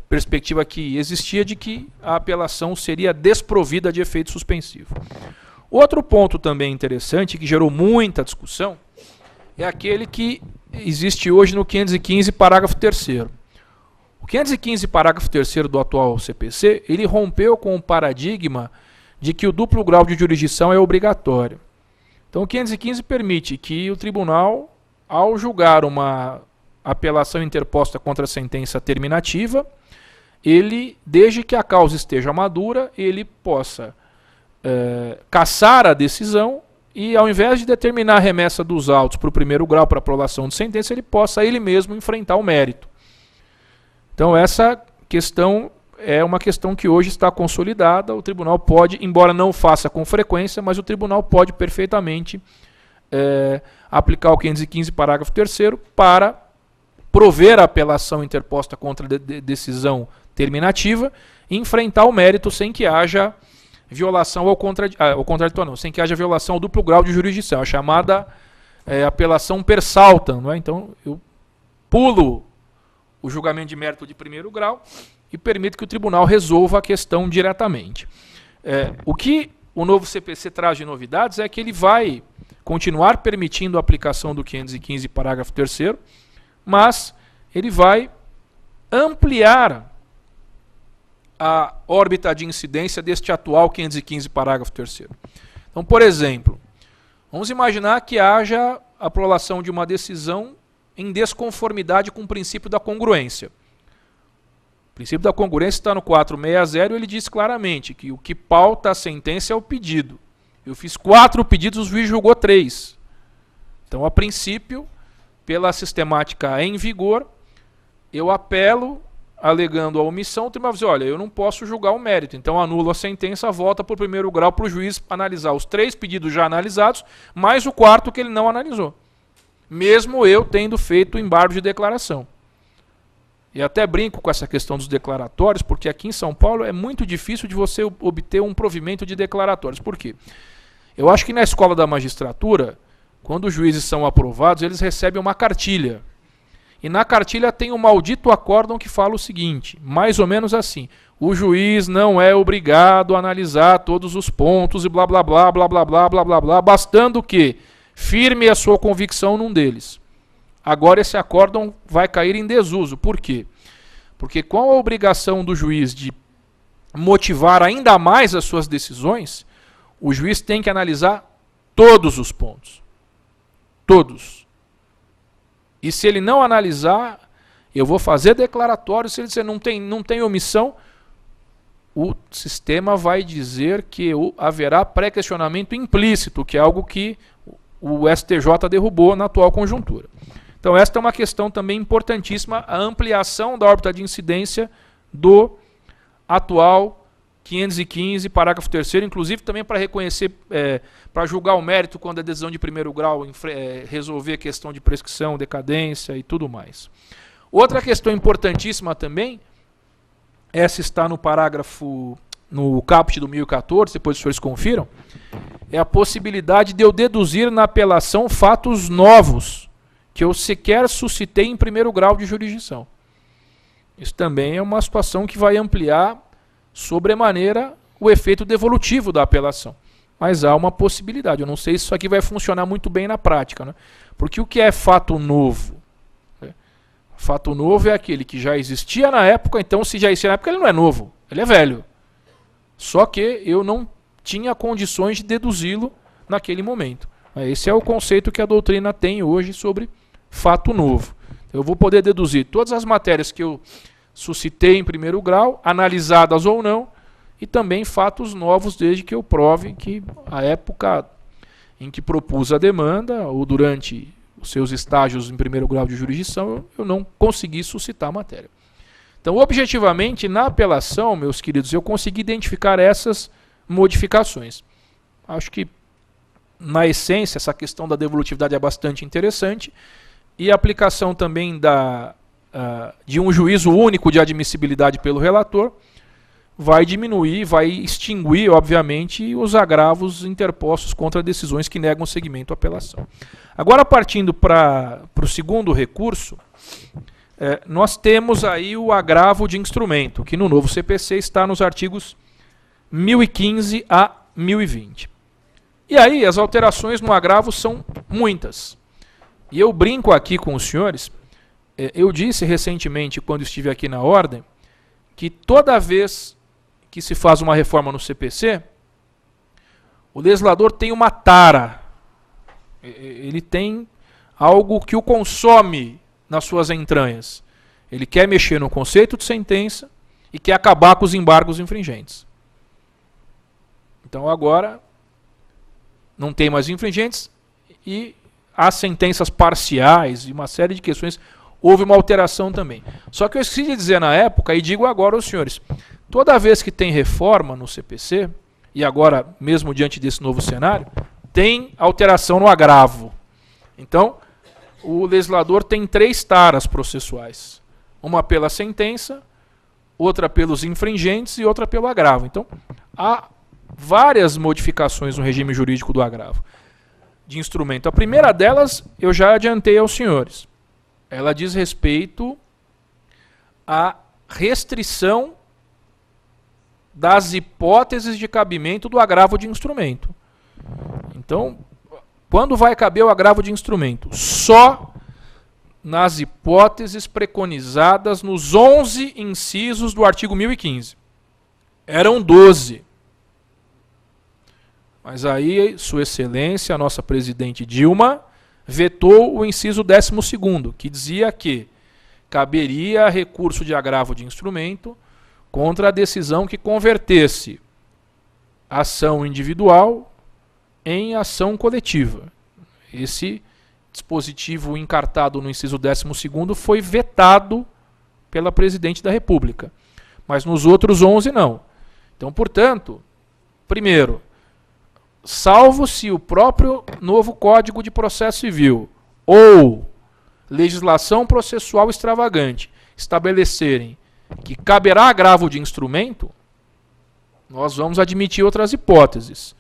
perspectiva que existia de que a apelação seria desprovida de efeito suspensivo. Outro ponto também interessante, que gerou muita discussão, é aquele que existe hoje no 515, parágrafo 3º. O 515, parágrafo 3º do atual CPC, ele rompeu com o paradigma de que o duplo grau de jurisdição é obrigatório. Então o 515 permite que o tribunal, ao julgar uma apelação interposta contra a sentença terminativa, ele, desde que a causa esteja madura, ele possa cassar a decisão e, ao invés de determinar a remessa dos autos para o primeiro grau para aprovação de sentença, ele possa ele mesmo enfrentar o mérito. Então essa questão é uma questão que hoje está consolidada. O tribunal pode, embora não faça com frequência, mas o tribunal pode perfeitamente aplicar o 515, parágrafo 3º, para prover a apelação interposta contra a decisão terminativa e enfrentar o mérito sem que haja violação ao contraditório, não, sem que haja violação ao duplo grau de jurisdição, a chamada apelação per saltam, não é? Então eu pulo o julgamento de mérito de primeiro grau e permito que o tribunal resolva a questão diretamente. O que o novo CPC traz de novidades é que ele vai continuar permitindo a aplicação do 515, parágrafo 3º, mas ele vai ampliar a órbita de incidência deste atual 515, parágrafo 3º. Então, por exemplo, vamos imaginar que haja a prolação de uma decisão em desconformidade com o princípio da congruência. O princípio da congruência está no 460, ele diz claramente que o que pauta a sentença é o pedido. Eu fiz 4 pedidos, o juiz julgou 3. Então, a princípio, pela sistemática em vigor, eu apelo, alegando a omissão, o tribunal vai dizer, olha, eu não posso julgar o mérito, então anulo a sentença, volta para o primeiro grau para o juiz analisar os 3 pedidos já analisados, mais o 4º que ele não analisou. mesmo eu tendo feito o embargo de declaração. E até brinco com essa questão dos declaratórios, porque aqui em São Paulo é muito difícil de você obter um provimento de declaratórios. Por quê? Eu acho que na escola da magistratura, quando os juízes são aprovados, eles recebem uma cartilha. E na cartilha tem um maldito acórdão que fala o seguinte, mais ou menos assim: o juiz não é obrigado a analisar todos os pontos e blá blá blá blá blá blá blá blá blá, bastando que firme a sua convicção num deles. Agora esse acórdão vai cair em desuso. Por quê? Porque com a obrigação do juiz de motivar ainda mais as suas decisões, o juiz tem que analisar todos os pontos. Todos. E se ele não analisar, eu vou fazer declaratório. Se ele disser não tem omissão, o sistema vai dizer que haverá pré-questionamento implícito, que é algo que o STJ derrubou na atual conjuntura. Então esta é uma questão também importantíssima, a ampliação da órbita de incidência do atual 515, parágrafo 3º, inclusive também para reconhecer, para julgar o mérito quando a decisão de primeiro grau resolver a questão de prescrição, decadência e tudo mais. Outra questão importantíssima também, essa está no parágrafo, no caput do 1014, depois os senhores confiram, é a possibilidade de eu deduzir na apelação fatos novos, que eu sequer suscitei em primeiro grau de jurisdição. Isso também é uma situação que vai ampliar sobremaneira o efeito devolutivo da apelação. Mas há uma possibilidade. Eu não sei se isso aqui vai funcionar muito bem na prática, né? Porque o que é fato novo? Fato novo é aquele que já existia na época, então se já existia na época ele não é novo, ele é velho. Só que eu não tinha condições de deduzi-lo naquele momento. Esse é o conceito que a doutrina tem hoje sobre fato novo. Eu vou poder deduzir todas as matérias que eu suscitei em primeiro grau, analisadas ou não, e também fatos novos desde que eu prove que a época em que propus a demanda, ou durante os seus estágios em primeiro grau de jurisdição, eu não consegui suscitar a matéria. Então, objetivamente, na apelação, meus queridos, eu consegui identificar essas modificações. Acho que, na essência, essa questão da devolutividade é bastante interessante, e a aplicação também de um juízo único de admissibilidade pelo relator vai diminuir, vai extinguir, obviamente, os agravos interpostos contra decisões que negam seguimento à apelação. Agora, partindo para o segundo recurso, nós temos aí o agravo de instrumento, que no novo CPC está nos artigos 1015 a 1020. E aí, as alterações no agravo são muitas. E eu brinco aqui com os senhores, eu disse recentemente, quando estive aqui na ordem, que toda vez que se faz uma reforma no CPC, o legislador tem uma tara, ele tem algo que o consome nas suas entranhas. Ele quer mexer no conceito de sentença e quer acabar com os embargos infringentes. Então agora não tem mais infringentes e há sentenças parciais e uma série de questões. Houve uma alteração também. Só que eu esqueci de dizer na época, e digo agora aos senhores, toda vez que tem reforma no CPC, e agora mesmo diante desse novo cenário, tem alteração no agravo. Então, o legislador tem 3 taras processuais. Uma pela sentença, outra pelos infringentes e outra pelo agravo. Então, há várias modificações no regime jurídico do agravo de instrumento. A primeira delas, eu já adiantei aos senhores. Ela diz respeito à restrição das hipóteses de cabimento do agravo de instrumento. Então, quando vai caber o agravo de instrumento? Só nas hipóteses preconizadas nos 11 incisos do artigo 1015. Eram 12. Mas aí, Sua Excelência, a nossa presidente Dilma, vetou o inciso 12º, que dizia que caberia recurso de agravo de instrumento contra a decisão que convertesse ação individual em ação coletiva. Esse dispositivo encartado no inciso 12º foi vetado pela Presidente da República, mas nos outros 11 não. Então, portanto, primeiro, salvo se o próprio novo Código de Processo Civil ou legislação processual extravagante estabelecerem que caberá agravo de instrumento, nós vamos admitir outras hipóteses.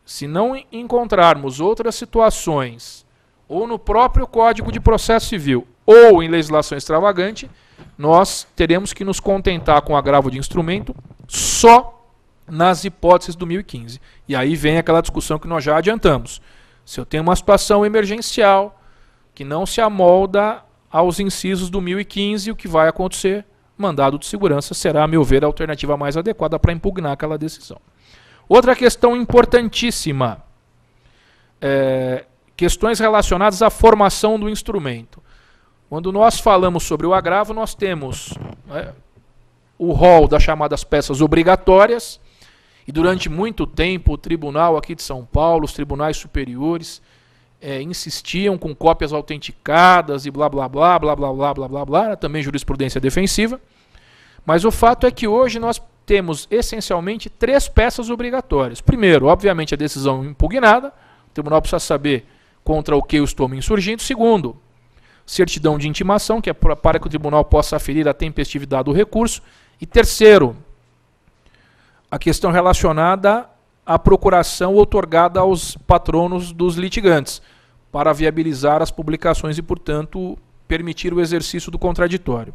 Se não encontrarmos outras situações, ou no próprio Código de Processo Civil, ou em legislação extravagante, nós teremos que nos contentar com agravo de instrumento só nas hipóteses do 1015. E aí vem aquela discussão que nós já adiantamos. Se eu tenho uma situação emergencial que não se amolda aos incisos do 1015, o que vai acontecer? Mandado de segurança será, a meu ver, a alternativa mais adequada para impugnar aquela decisão. Outra questão importantíssima, questões relacionadas à formação do instrumento. Quando nós falamos sobre o agravo, nós temos o rol das chamadas peças obrigatórias, e durante muito tempo o tribunal aqui de São Paulo, os tribunais superiores, insistiam com cópias autenticadas e blá blá blá blá blá blá blá blá blá, também jurisprudência defensiva. Mas o fato é que hoje nós temos essencialmente 3 peças obrigatórias. Primeiro, obviamente, a decisão impugnada, o tribunal precisa saber contra o que eu estou me insurgindo. Segundo, certidão de intimação, que é para que o tribunal possa aferir a tempestividade do recurso. E terceiro, a questão relacionada à procuração outorgada aos patronos dos litigantes, para viabilizar as publicações e, portanto, permitir o exercício do contraditório.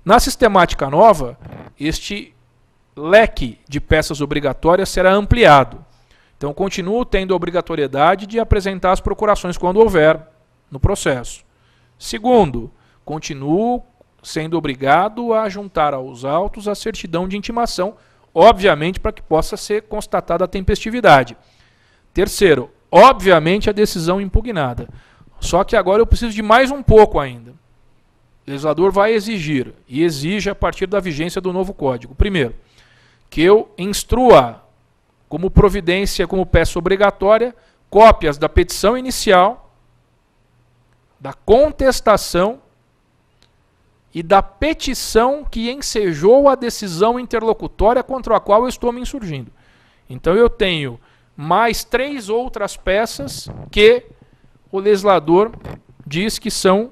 Na sistemática nova, este leque de peças obrigatórias será ampliado. Então, continuo tendo a obrigatoriedade de apresentar as procurações quando houver no processo. Segundo, continuo sendo obrigado a juntar aos autos a certidão de intimação, obviamente para que possa ser constatada a tempestividade. Terceiro, obviamente a decisão impugnada. Só que agora eu preciso de mais um pouco ainda. O legislador vai exigir, e exige a partir da vigência do novo Código. Primeiro, que eu instrua como providência, como peça obrigatória, cópias da petição inicial, da contestação e da petição que ensejou a decisão interlocutória contra a qual eu estou me insurgindo. Então eu tenho mais 3 outras peças que o legislador diz que são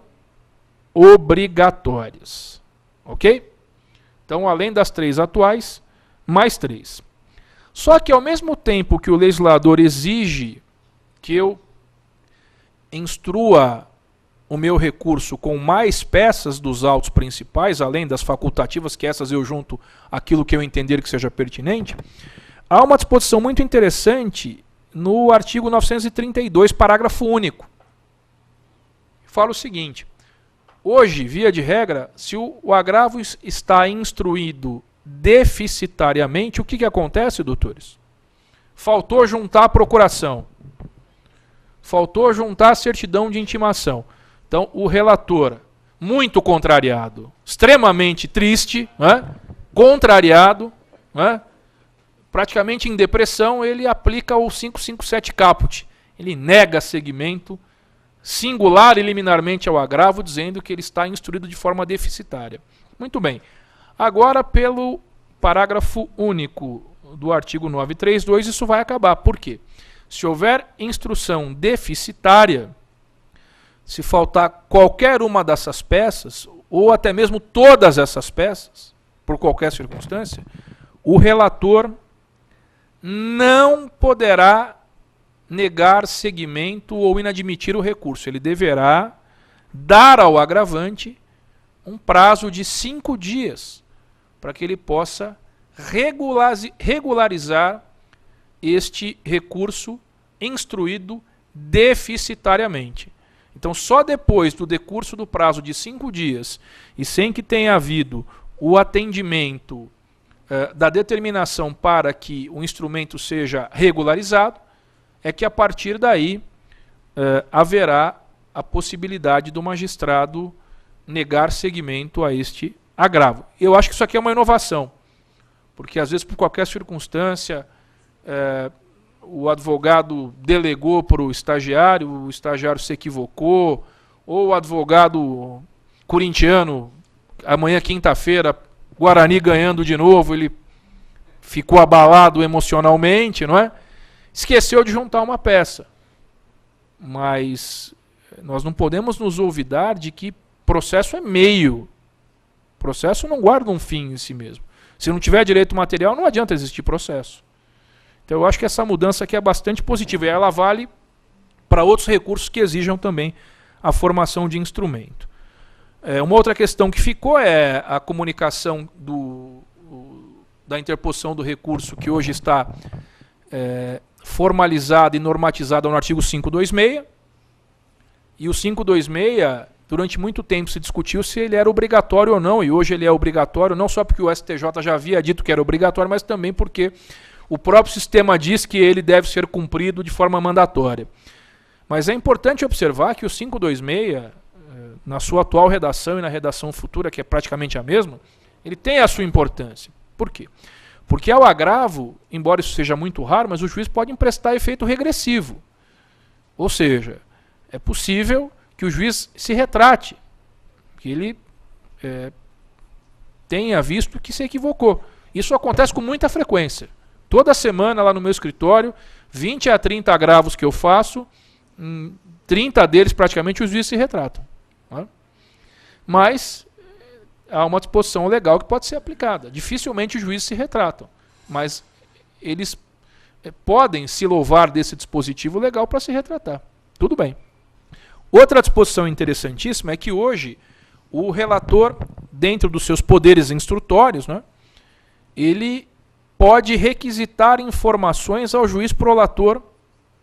obrigatórias. Ok? Então, além das 3 atuais, mais 3. Só que ao mesmo tempo que o legislador exige que eu instrua o meu recurso com mais peças dos autos principais, além das facultativas, que essas eu junto aquilo que eu entender que seja pertinente, há uma disposição muito interessante no artigo 932, parágrafo único. Fala o seguinte: hoje, via de regra, se o agravo está instruído deficitariamente, o que acontece, doutores? Faltou juntar a procuração. Faltou juntar a certidão de intimação. Então, o relator, muito contrariado, extremamente triste, contrariado, praticamente em depressão, ele aplica o 557 caput. Ele nega seguimento singular e liminarmente ao agravo, dizendo que ele está instruído de forma deficitária. Muito bem. Agora, pelo parágrafo único do artigo 932, isso vai acabar. Por quê? Se houver instrução deficitária, se faltar qualquer uma dessas peças, ou até mesmo todas essas peças, por qualquer circunstância, o relator não poderá negar seguimento ou inadmitir o recurso. Ele deverá dar ao agravante um prazo de 5 dias para que ele possa regularizar este recurso instruído deficitariamente. Então, só depois do decurso do prazo de 5 dias e sem que tenha havido o atendimento da determinação para que o instrumento seja regularizado, é que a partir daí haverá a possibilidade do magistrado negar seguimento a este agravo. Eu acho que isso aqui é uma inovação, porque às vezes por qualquer circunstância o advogado delegou para o estagiário se equivocou, ou o advogado corintiano, amanhã quinta-feira, Guarani ganhando de novo, ele ficou abalado emocionalmente, não é? Esqueceu de juntar uma peça. Mas nós não podemos nos olvidar de que processo é meio. Processo não guarda um fim em si mesmo. Se não tiver direito material, não adianta existir processo. Então eu acho que essa mudança aqui é bastante positiva. E ela vale para outros recursos que exijam também a formação de instrumento. Uma outra questão que ficou é a comunicação da interposição do recurso, que hoje está formalizada e normatizada no artigo 526. E o 526, durante muito tempo se discutiu se ele era obrigatório ou não, e hoje ele é obrigatório, não só porque o STJ já havia dito que era obrigatório, mas também porque o próprio sistema diz que ele deve ser cumprido de forma mandatória. Mas é importante observar que o 526, na sua atual redação e na redação futura, que é praticamente a mesma, ele tem a sua importância. Por quê? Porque ao agravo, embora isso seja muito raro, mas o juiz pode emprestar efeito regressivo. Ou seja, é possível que o juiz se retrate, que ele tenha visto que se equivocou. Isso acontece com muita frequência. Toda semana lá no meu escritório, 20 a 30 agravos que eu faço, 30 deles praticamente os juízes se retratam. Né? Mas há uma disposição legal que pode ser aplicada. Dificilmente os juízes se retratam, mas eles podem se louvar desse dispositivo legal para se retratar. Tudo bem. Outra disposição interessantíssima é que hoje o relator, dentro dos seus poderes instrutórios, né, ele pode requisitar informações ao juiz prolator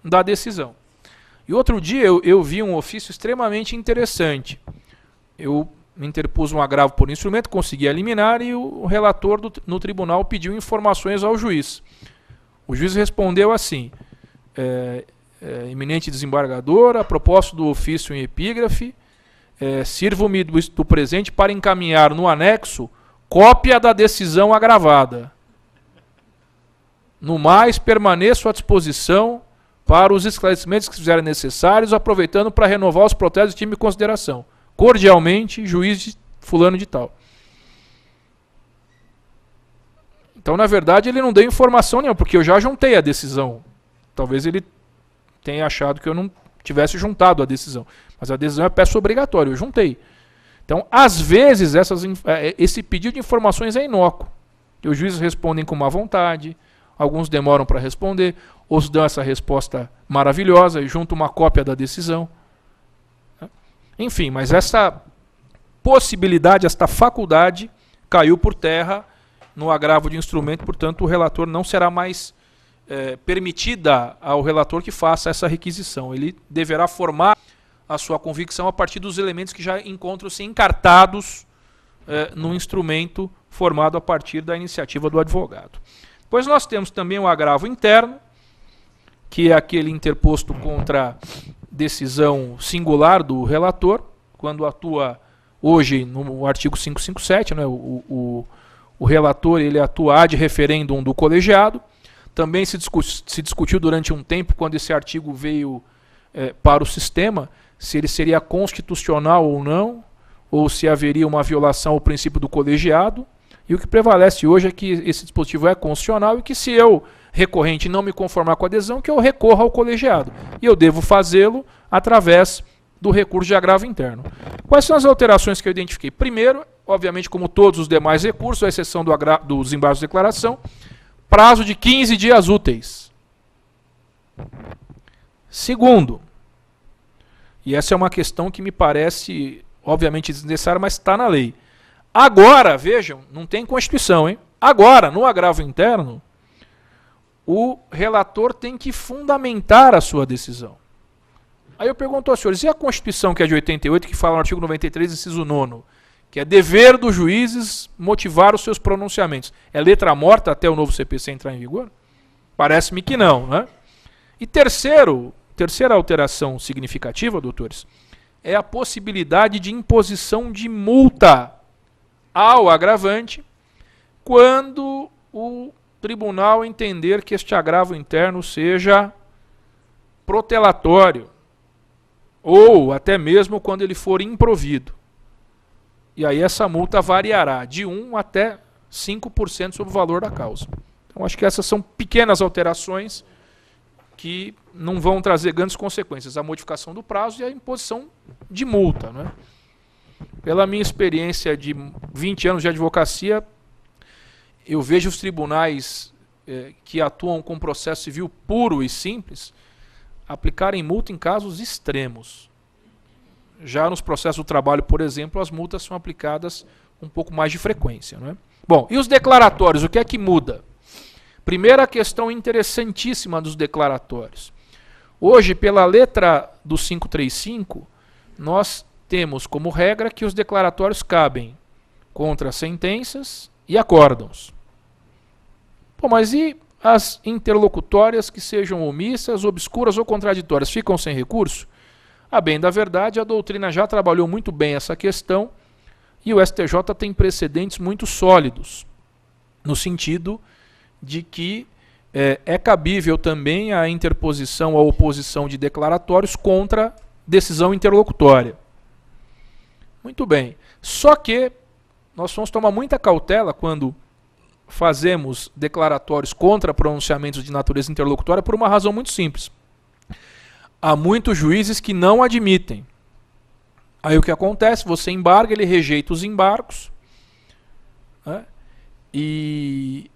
da decisão. E outro dia eu vi um ofício extremamente interessante. Eu interpus um agravo por instrumento, consegui eliminar e o relator no tribunal pediu informações ao juiz. O juiz respondeu assim: eminente desembargador, a propósito do ofício em epígrafe, sirvo-me do presente para encaminhar no anexo cópia da decisão agravada. No mais, permaneço à disposição para os esclarecimentos que fizerem necessários, aproveitando para renovar os protestos de time de consideração. Cordialmente, juiz de fulano de tal. Então, na verdade, ele não deu informação nenhuma, porque eu já juntei a decisão. Talvez ele tenha achado que eu não tivesse juntado a decisão. Mas a decisão é peça obrigatória, eu juntei. Então, às vezes, esse pedido de informações é inócuo. Os juízes respondem com má vontade, alguns demoram para responder, outros dão essa resposta maravilhosa e juntam uma cópia da decisão. Enfim, mas essa possibilidade, esta faculdade caiu por terra no agravo de instrumento, portanto o relator não será mais permitida ao relator que faça essa requisição. Ele deverá formar a sua convicção a partir dos elementos que já encontram-se encartados no instrumento formado a partir da iniciativa do advogado. Pois nós temos também o agravo interno, que é aquele interposto contra decisão singular do relator, quando atua hoje no artigo 557, né, o relator ele atua ad referendum do colegiado. Também se discutiu durante um tempo, quando esse artigo veio para o sistema, se ele seria constitucional ou não, ou se haveria uma violação ao princípio do colegiado. E o que prevalece hoje é que esse dispositivo é constitucional e que, se eu, recorrente, não me conformar com a adesão, que eu recorra ao colegiado. E eu devo fazê-lo através do recurso de agravo interno. Quais são as alterações que eu identifiquei? Primeiro, obviamente, como todos os demais recursos, à exceção dos embargos de declaração, prazo de 15 dias úteis. Segundo, e essa é uma questão que me parece, obviamente, desnecessária, mas está na lei. Agora, vejam, não tem Constituição, hein? Agora, no agravo interno, o relator tem que fundamentar a sua decisão. Aí eu pergunto aos senhores, e a Constituição, que é de 88, que fala no artigo 93, inciso 9º, que é dever dos juízes motivar os seus pronunciamentos, é letra morta até o novo CPC entrar em vigor? Parece-me que não, né? E terceira alteração significativa, doutores, é a possibilidade de imposição de multa ao agravante quando o tribunal entender que este agravo interno seja protelatório, ou até mesmo quando ele for improvido. E aí essa multa variará de 1% até 5% sobre o valor da causa. Então acho que essas são pequenas alterações que não vão trazer grandes consequências, a modificação do prazo e a imposição de multa, né? Pela minha experiência de 20 anos de advocacia, eu vejo os tribunais que atuam com processo civil puro e simples aplicarem multa em casos extremos. Já nos processos do trabalho, por exemplo, as multas são aplicadas com um pouco mais de frequência, né? Bom, e os declaratórios, o que é que muda? Primeira questão interessantíssima dos declaratórios. Hoje, pela letra do 535, nós temos como regra que os declaratórios cabem contra sentenças e acórdãos. Pô, mas e as interlocutórias que sejam omissas, obscuras ou contraditórias ficam sem recurso? A bem da verdade, a doutrina já trabalhou muito bem essa questão e o STJ tem precedentes muito sólidos, no sentido de que é cabível também a interposição, a oposição de declaratórios contra decisão interlocutória. Muito bem. Só que nós vamos tomar muita cautela quando fazemos declaratórios contra pronunciamentos de natureza interlocutória por uma razão muito simples. Há muitos juízes que não admitem. Aí o que acontece? Você embarga, ele rejeita os embargos, né? E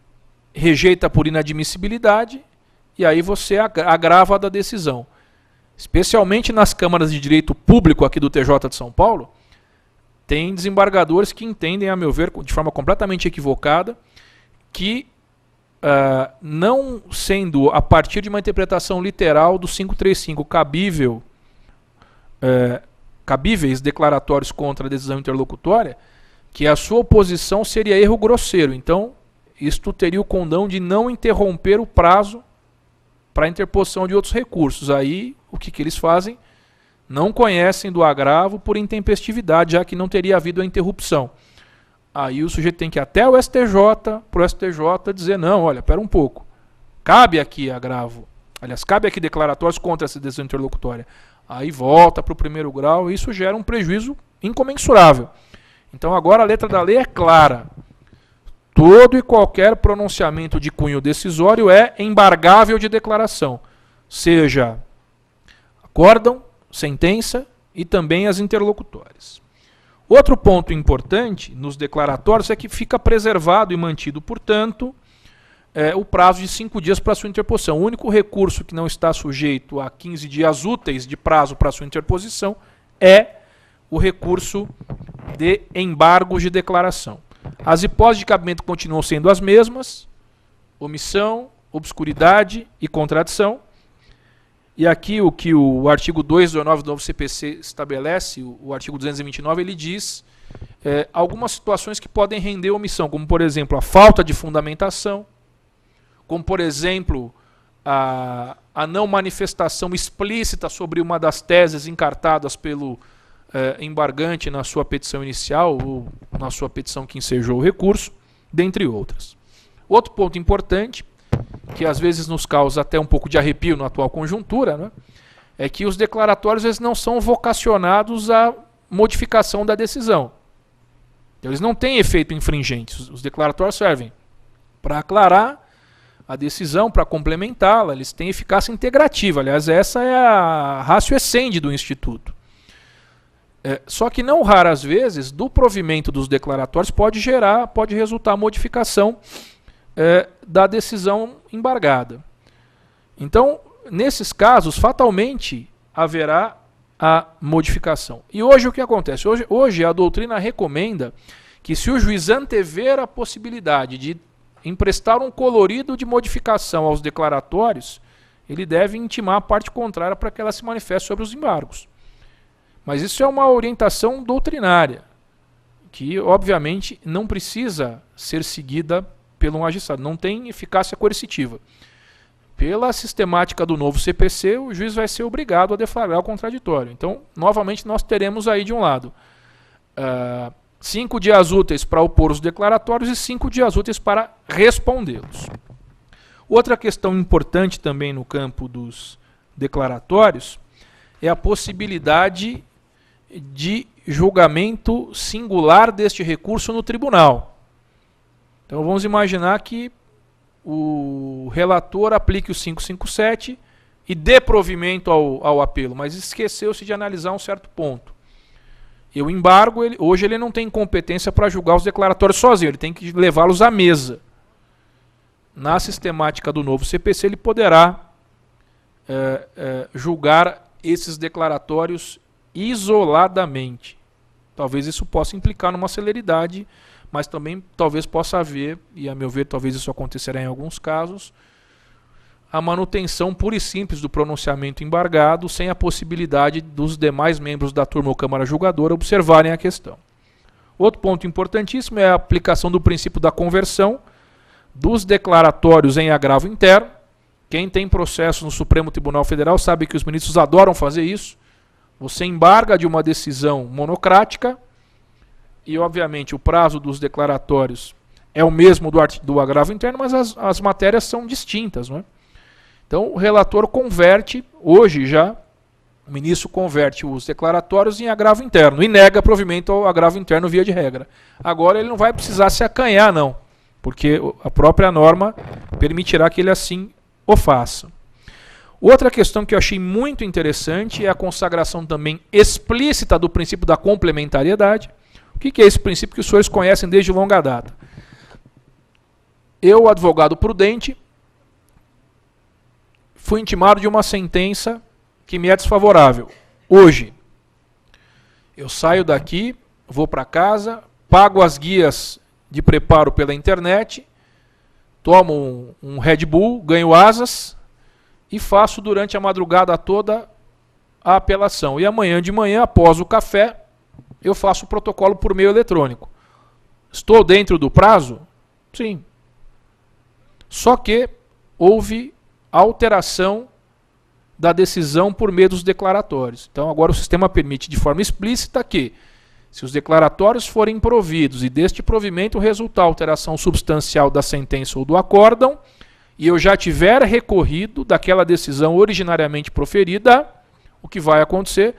rejeita por inadmissibilidade, e aí você agrava da decisão. Especialmente nas câmaras de direito público aqui do TJ de São Paulo, tem desembargadores que entendem, a meu ver, de forma completamente equivocada, que não sendo a partir de uma interpretação literal do 535 cabíveis declaratórios contra a decisão interlocutória, que a sua oposição seria erro grosseiro. Então, isto teria o condão de não interromper o prazo para a interposição de outros recursos. Aí, o que eles fazem? Não conhecem do agravo por intempestividade, já que não teria havido a interrupção. Aí o sujeito tem que ir até o STJ, para o STJ dizer, não, olha, espera um pouco. Cabe aqui agravo. Aliás, cabe aqui declaratórios contra essa decisão interlocutória. Aí volta para o primeiro grau e isso gera um prejuízo incomensurável. Então agora a letra da lei é clara. Todo e qualquer pronunciamento de cunho decisório é embargável de declaração. Seja acórdão, sentença e também as interlocutórias. Outro ponto importante nos declaratórios é que fica preservado e mantido, portanto, o prazo de 5 dias para sua interposição. O único recurso que não está sujeito a 15 dias úteis de prazo para sua interposição é o recurso de embargos de declaração. As hipóteses de cabimento continuam sendo as mesmas: omissão, obscuridade e contradição. E aqui o que o artigo 229 do novo CPC estabelece, o artigo 229, ele diz algumas situações que podem render omissão, como por exemplo a falta de fundamentação, como por exemplo a não manifestação explícita sobre uma das teses encartadas pelo embargante na sua petição inicial ou na sua petição que ensejou o recurso, dentre outras. Outro ponto importante, que às vezes nos causa até um pouco de arrepio na atual conjuntura, né, é que os declaratórios eles não são vocacionados à modificação da decisão. Eles não têm efeito infringente. Os declaratórios servem para aclarar a decisão, para complementá-la. Eles têm eficácia integrativa. Aliás, essa é a ratio essendi do Instituto. Só que não raras vezes, do provimento dos declaratórios pode resultar a modificação da decisão embargada. Então, nesses casos, fatalmente haverá a modificação. E hoje o que acontece? Hoje a doutrina recomenda que, se o juiz antever a possibilidade de emprestar um colorido de modificação aos declaratórios, ele deve intimar a parte contrária para que ela se manifeste sobre os embargos. Mas isso é uma orientação doutrinária, que obviamente não precisa ser seguida pelo magistrado, não tem eficácia coercitiva. Pela sistemática do novo CPC, o juiz vai ser obrigado a deflagrar o contraditório. Então, novamente, nós teremos aí de um lado 5 dias úteis para opor os declaratórios e 5 dias úteis para respondê-los. Outra questão importante também no campo dos declaratórios é a possibilidade de julgamento singular deste recurso no tribunal. Então vamos imaginar que o relator aplique o 557 e dê provimento ao apelo, mas esqueceu-se de analisar um certo ponto. E o embargo, hoje ele não tem competência para julgar os declaratórios sozinho, ele tem que levá-los à mesa. Na sistemática do novo CPC, ele poderá julgar esses declaratórios isoladamente. Talvez isso possa implicar numa celeridade, mas também talvez possa haver, e a meu ver talvez isso acontecerá em alguns casos, a manutenção pura e simples do pronunciamento embargado, sem a possibilidade dos demais membros da turma ou Câmara Julgadora observarem a questão. Outro ponto importantíssimo é a aplicação do princípio da conversão dos declaratórios em agravo interno. Quem tem processo no Supremo Tribunal Federal sabe que os ministros adoram fazer isso. Você embarga de uma decisão monocrática e, obviamente, o prazo dos declaratórios é o mesmo do agravo interno, mas as matérias são distintas, não é? Então, o relator converte, hoje já, o ministro converte os declaratórios em agravo interno e nega provimento ao agravo interno via de regra. Agora ele não vai precisar se acanhar, não, porque a própria norma permitirá que ele assim o faça. Outra questão que eu achei muito interessante é a consagração também explícita do princípio da complementariedade. O que é esse princípio que os senhores conhecem desde longa data? Eu, advogado prudente, fui intimado de uma sentença que me é desfavorável. Hoje, eu saio daqui, vou para casa, pago as guias de preparo pela internet, tomo um Red Bull, ganho asas e faço durante a madrugada toda a apelação. E amanhã de manhã, após o café, eu faço o protocolo por meio eletrônico. Estou dentro do prazo? Sim. Só que houve alteração da decisão por meio dos declaratórios. Então agora o sistema permite de forma explícita que, se os declaratórios forem providos e deste provimento resultar alteração substancial da sentença ou do acórdão, e eu já tiver recorrido daquela decisão originariamente proferida, o que vai acontecer?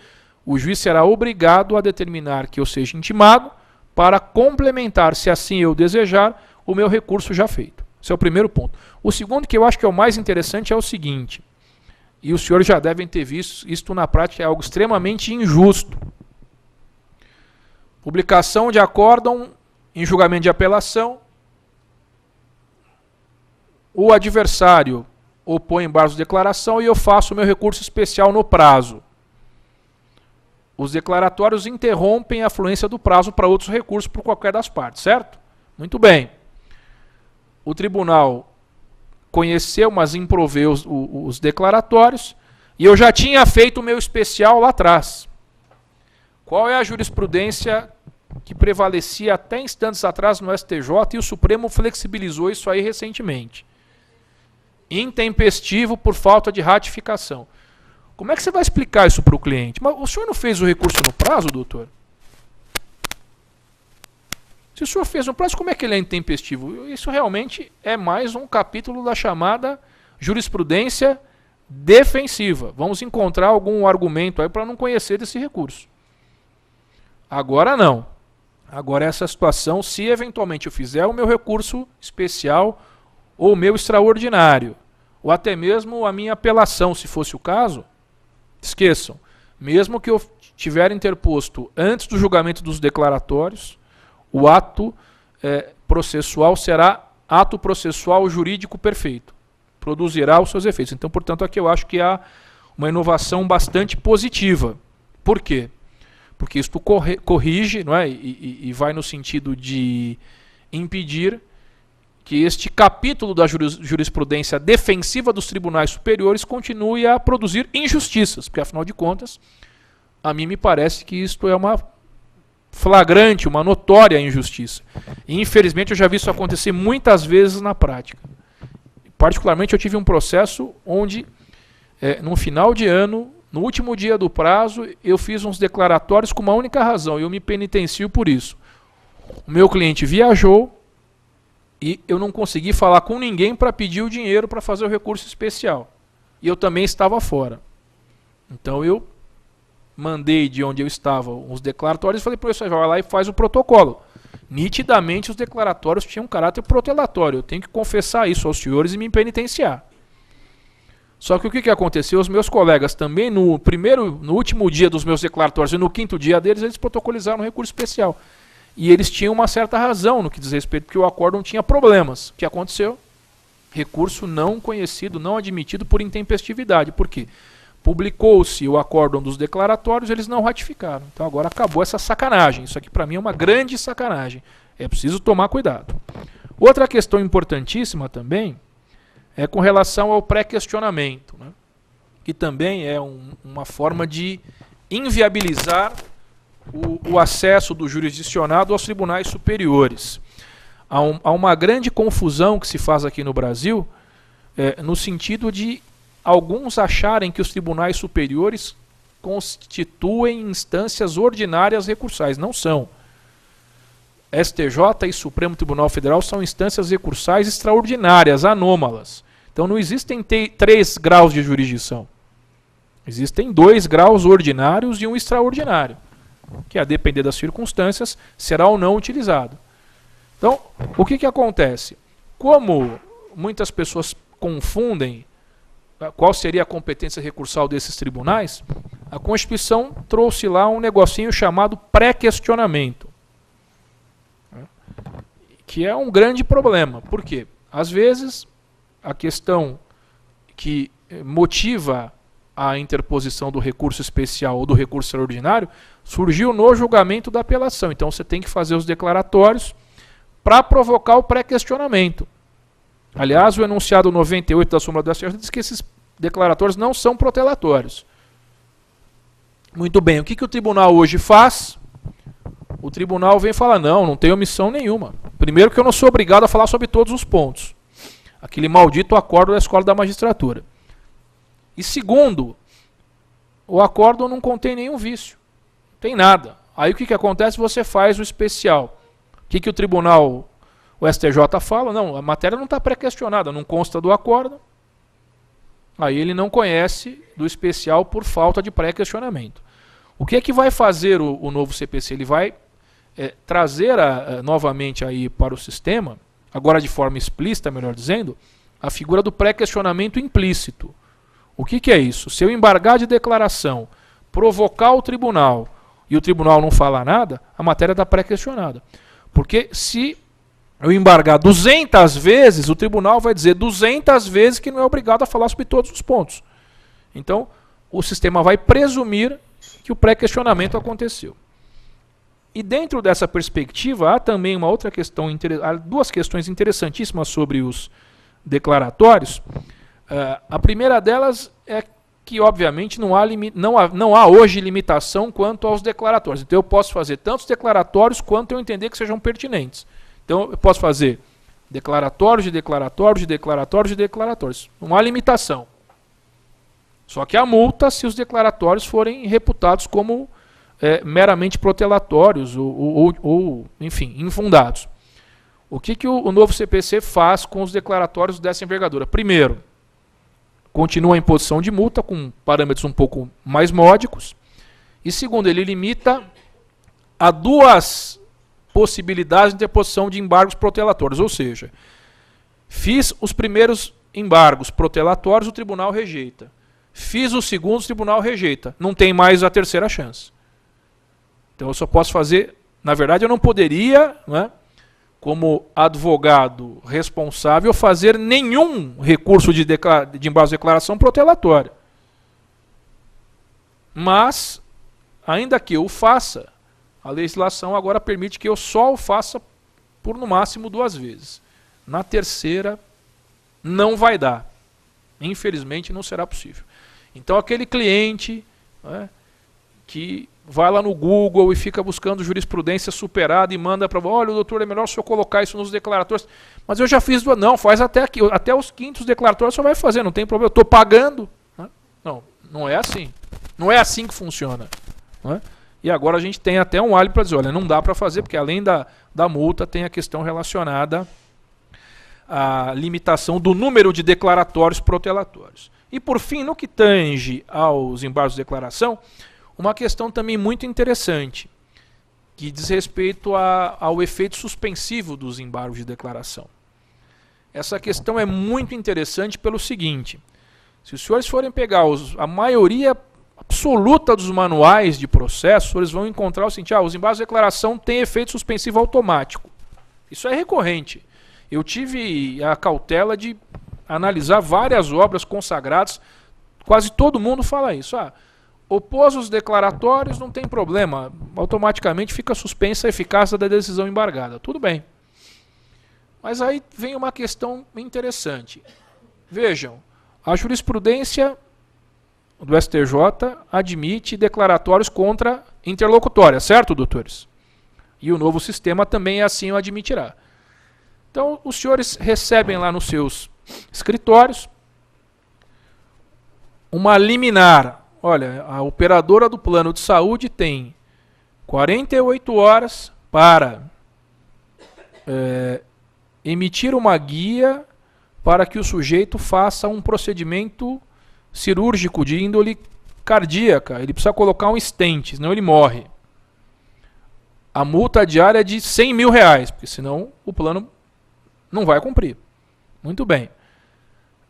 O juiz será obrigado a determinar que eu seja intimado para complementar, se assim eu desejar, o meu recurso já feito. Esse é o primeiro ponto. O segundo, que eu acho que é o mais interessante, é o seguinte, e os senhores já devem ter visto, isto na prática é algo extremamente injusto. Publicação de acórdão em julgamento de apelação, o adversário opõe embargos de declaração e eu faço o meu recurso especial no prazo. Os declaratórios interrompem a fluência do prazo para outros recursos por qualquer das partes, certo? Muito bem. O tribunal conheceu, mas improveu os declaratórios, e eu já tinha feito o meu especial lá atrás. Qual é a jurisprudência que prevalecia até instantes atrás no STJ e o Supremo flexibilizou isso aí recentemente? Intempestivo por falta de ratificação. Como é que você vai explicar isso para o cliente? Mas o senhor não fez o recurso no prazo, doutor? Se o senhor fez no prazo, como é que ele é intempestivo? Isso realmente é mais um capítulo da chamada jurisprudência defensiva. Vamos encontrar algum argumento aí para não conhecer desse recurso. Agora não. Agora essa situação, se eventualmente eu fizer o meu recurso especial ou o meu extraordinário, ou até mesmo a minha apelação, se fosse o caso, esqueçam, mesmo que eu tiver interposto antes do julgamento dos declaratórios, o ato processual será ato processual jurídico perfeito. Produzirá os seus efeitos. Então, portanto, aqui eu acho que há uma inovação bastante positiva. Por quê? Porque isto corrige, não é? E vai no sentido de impedir que este capítulo da jurisprudência defensiva dos tribunais superiores continue a produzir injustiças. Porque, afinal de contas, a mim me parece que isto é uma flagrante, uma notória injustiça. E, infelizmente, eu já vi isso acontecer muitas vezes na prática. Particularmente, eu tive um processo onde, no final de ano, no último dia do prazo, eu fiz uns declaratórios com uma única razão, e eu me penitencio por isso. O meu cliente viajou e eu não consegui falar com ninguém para pedir o dinheiro para fazer o recurso especial. E eu também estava fora. Então eu mandei de onde eu estava uns declaratórios e falei para o pessoal, vai lá e faz o protocolo. Nitidamente os declaratórios tinham um caráter protelatório. Eu tenho que confessar isso aos senhores e me penitenciar. Só que o que aconteceu? Os meus colegas também, no último dia dos meus declaratórios e no quinto dia deles, eles protocolizaram um recurso especial. E eles tinham uma certa razão no que diz respeito, porque o acórdão tinha problemas. O que aconteceu? Recurso não conhecido, não admitido por intempestividade. Por quê? Publicou-se o acórdão dos declaratórios, eles não ratificaram. Então agora acabou essa sacanagem. Isso aqui para mim é uma grande sacanagem. É preciso tomar cuidado. Outra questão importantíssima também é com relação ao pré-questionamento, né? Que também é uma forma de inviabilizar o acesso do jurisdicionado aos tribunais superiores. Há uma grande confusão que se faz aqui no Brasil, no sentido de alguns acharem que os tribunais superiores constituem instâncias ordinárias recursais. Não são. STJ e Supremo Tribunal Federal são instâncias recursais extraordinárias, anômalas. Então não existem 3 graus de jurisdição. Existem 2 graus ordinários e um extraordinário, que a depender das circunstâncias será ou não utilizado. Então, o que acontece? Como muitas pessoas confundem qual seria a competência recursal desses tribunais, a Constituição trouxe lá um negocinho chamado pré-questionamento, que é um grande problema. Por quê? Às vezes, a questão que motiva a interposição do recurso especial ou do recurso extraordinário surgiu no julgamento da apelação. Então você tem que fazer os declaratórios para provocar o pré-questionamento. Aliás, o enunciado 98 da súmula do STJ diz que esses declaratórios não são protelatórios. Muito bem, o que o tribunal hoje faz? O tribunal vem falar, não tem omissão nenhuma. Primeiro que eu não sou obrigado a falar sobre todos os pontos. Aquele maldito acórdão da Escola da Magistratura. E segundo, o acórdão não contém nenhum vício. Não tem nada. Aí o que acontece? Você faz o especial. O que o tribunal, o STJ fala? Não, a matéria não está pré-questionada, não consta do acórdão. Aí ele não conhece do especial por falta de pré-questionamento. O que vai fazer o novo CPC? Ele vai trazer novamente aí para o sistema, agora de forma explícita, melhor dizendo, a figura do pré-questionamento implícito. O que é isso? Se eu embargar de declaração, provocar o tribunal e o tribunal não falar nada, a matéria está pré-questionada. Porque se eu embargar 200 vezes, o tribunal vai dizer 200 vezes que não é obrigado a falar sobre todos os pontos. Então, o sistema vai presumir que o pré-questionamento aconteceu. E dentro dessa perspectiva, há também uma outra questão, há 2 questões interessantíssimas sobre os declaratórios. A primeira delas é que, obviamente, não há hoje limitação quanto aos declaratórios. Então, eu posso fazer tantos declaratórios quanto eu entender que sejam pertinentes. Então, eu posso fazer declaratórios de declaratórios de declaratórios de declaratórios. Não há limitação. Só que há multa se os declaratórios forem reputados como meramente protelatórios ou, enfim, infundados. O que o novo CPC faz com os declaratórios dessa envergadura? Primeiro, continua a imposição de multa com parâmetros um pouco mais módicos. E segundo, ele limita a 2 possibilidades de interposição de embargos protelatórios. Ou seja, fiz os primeiros embargos protelatórios, o tribunal rejeita. Fiz os segundos, o tribunal rejeita. Não tem mais a terceira chance. Então eu só posso fazer... Na verdade, eu não poderia, como advogado responsável, fazer nenhum recurso de embargo de declaração protelatória. Mas, ainda que eu faça, a legislação agora permite que eu só o faça por no máximo 2 vezes. Na terceira, não vai dar. Infelizmente, não será possível. Então, aquele cliente que vai lá no Google e fica buscando jurisprudência superada e manda para... Olha, doutor, é melhor se eu colocar isso nos declaratórios. Mas eu já fiz... Não, faz até aqui. Até os 5º declaratórios só vai fazer, não tem problema. Eu estou pagando. Não é assim. Não é assim que funciona. E agora a gente tem até um alibi para dizer, olha, não dá para fazer, porque além da multa tem a questão relacionada à limitação do número de declaratórios protelatórios. E por fim, no que tange aos embargos de declaração, uma questão também muito interessante, que diz respeito ao efeito suspensivo dos embargos de declaração. Essa questão é muito interessante pelo seguinte: Se os senhores forem pegar a maioria absoluta dos manuais de processo, os senhores vão encontrar o seguinte: os embargos de declaração têm efeito suspensivo automático. Isso é recorrente. Eu tive a cautela de analisar várias obras consagradas, quase todo mundo fala isso. Opôs os declaratórios, não tem problema, automaticamente fica suspensa a eficácia da decisão embargada. Tudo bem. Mas aí vem uma questão interessante. Vejam, a jurisprudência do STJ admite declaratórios contra interlocutória, certo, doutores? E o novo sistema também assim o admitirá. Então, os senhores recebem lá nos seus escritórios uma liminar. Olha, a operadora do plano de saúde tem 48 horas para emitir uma guia para que o sujeito faça um procedimento cirúrgico de índole cardíaca. Ele precisa colocar um stent, senão ele morre. A multa diária é de R$100 mil, porque senão o plano não vai cumprir. Muito bem.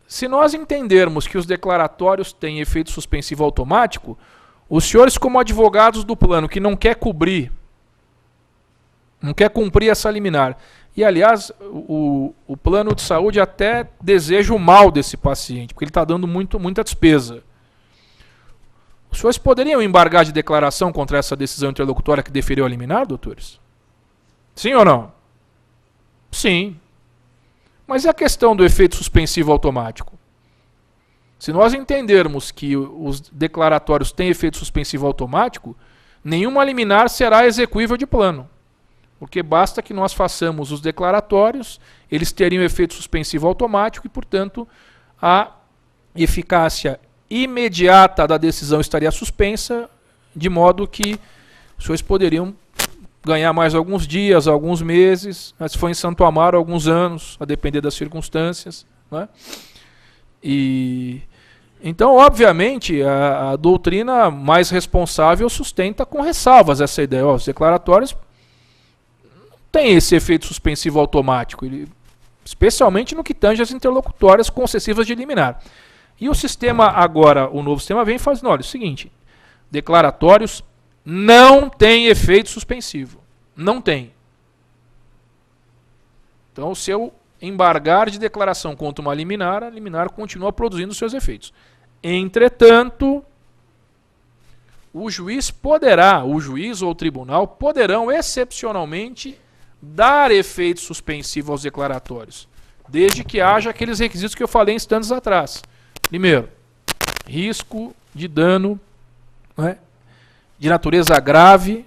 Se nós entendermos que os declaratórios têm efeito suspensivo automático, os senhores, como advogados do plano que não quer cumprir essa liminar, e aliás, o plano de saúde até deseja o mal desse paciente, porque ele está dando muita despesa. Os senhores poderiam embargar de declaração contra essa decisão interlocutória que deferiu a liminar, doutores? Sim ou não? Sim. Mas e a questão do efeito suspensivo automático? Se nós entendermos que os declaratórios têm efeito suspensivo automático, nenhuma liminar será execuível de plano. Porque basta que nós façamos os declaratórios, eles teriam efeito suspensivo automático e, portanto, a eficácia imediata da decisão estaria suspensa, de modo que os senhores poderiam ganhar mais alguns dias, alguns meses, mas se for em Santo Amaro, alguns anos, a depender das circunstâncias. Né? Então, obviamente, a doutrina mais responsável sustenta com ressalvas essa ideia. Os declaratórios têm esse efeito suspensivo automático, especialmente no que tange as interlocutórias concessivas de liminar. E o sistema agora, o novo sistema vem fazendo, olha, é o seguinte, declaratórios não têm efeito suspensivo. Não tem. Então, se eu embargar de declaração contra uma liminar, a liminar continua produzindo seus efeitos. Entretanto, o juiz ou o tribunal poderão excepcionalmente dar efeito suspensivo aos declaratórios, desde que haja aqueles requisitos que eu falei instantes atrás. Primeiro, risco de dano, né, de natureza grave,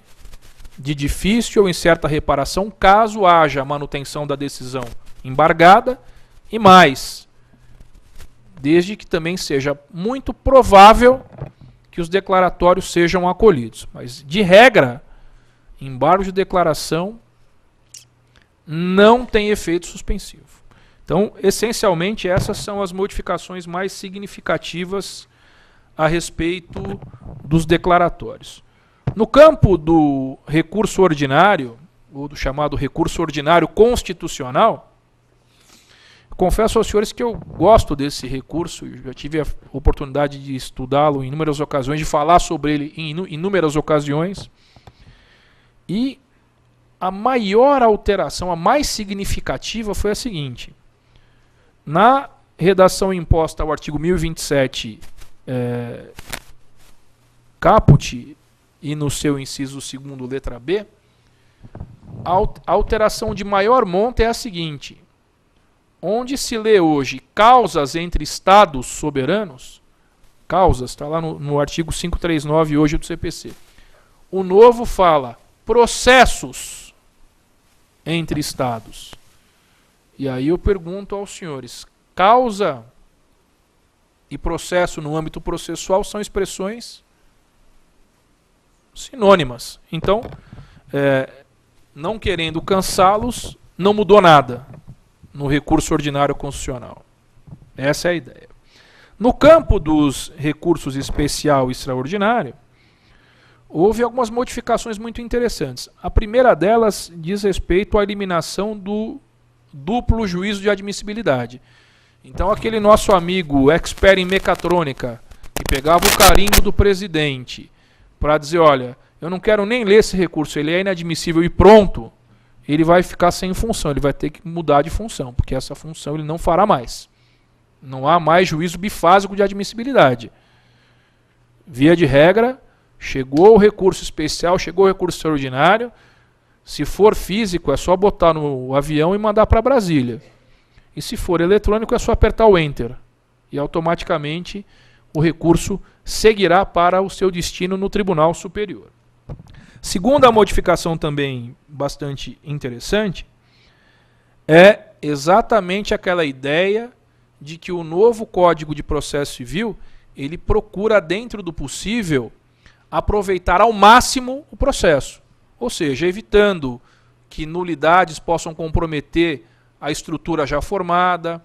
de difícil ou incerta reparação, caso haja manutenção da decisão embargada, e mais, desde que também seja muito provável que os declaratórios sejam acolhidos. Mas, de regra, embargo de declaração não tem efeito suspensivo. Então, essencialmente, essas são as modificações mais significativas a respeito dos declaratórios. No campo do recurso ordinário, ou do chamado recurso ordinário constitucional, confesso aos senhores que eu gosto desse recurso, já tive a oportunidade de estudá-lo em inúmeras ocasiões, de falar sobre ele em inúmeras ocasiões, e a maior alteração, a mais significativa foi a seguinte: na redação imposta ao artigo 1027, caput, e no seu inciso 2º, letra B, a alteração de maior monta é a seguinte: onde se lê hoje causas entre estados soberanos, causas, está lá no artigo 539 hoje do CPC. O novo fala processos entre estados. E aí eu pergunto aos senhores, causa e processo no âmbito processual são expressões sinônimas. Então, não querendo cansá-los, não mudou nada no recurso ordinário constitucional. Essa é a ideia. No campo dos recursos especial e extraordinário, houve algumas modificações muito interessantes. A primeira delas diz respeito à eliminação do duplo juízo de admissibilidade. Então aquele nosso amigo expert em mecatrônica, que pegava o carimbo do presidente para dizer, olha, eu não quero nem ler esse recurso, ele é inadmissível e pronto, ele vai ficar sem função, ele vai ter que mudar de função, porque essa função ele não fará mais. Não há mais juízo bifásico de admissibilidade. Via de regra, chegou o recurso especial, chegou o recurso extraordinário, se for físico é só botar no avião e mandar para Brasília. E se for eletrônico é só apertar o Enter. E automaticamente o recurso seguirá para o seu destino no Tribunal Superior. Segunda modificação também bastante interessante é exatamente aquela ideia de que o novo Código de Processo Civil ele procura, dentro do possível, aproveitar ao máximo o processo. Ou seja, evitando que nulidades possam comprometer a estrutura já formada,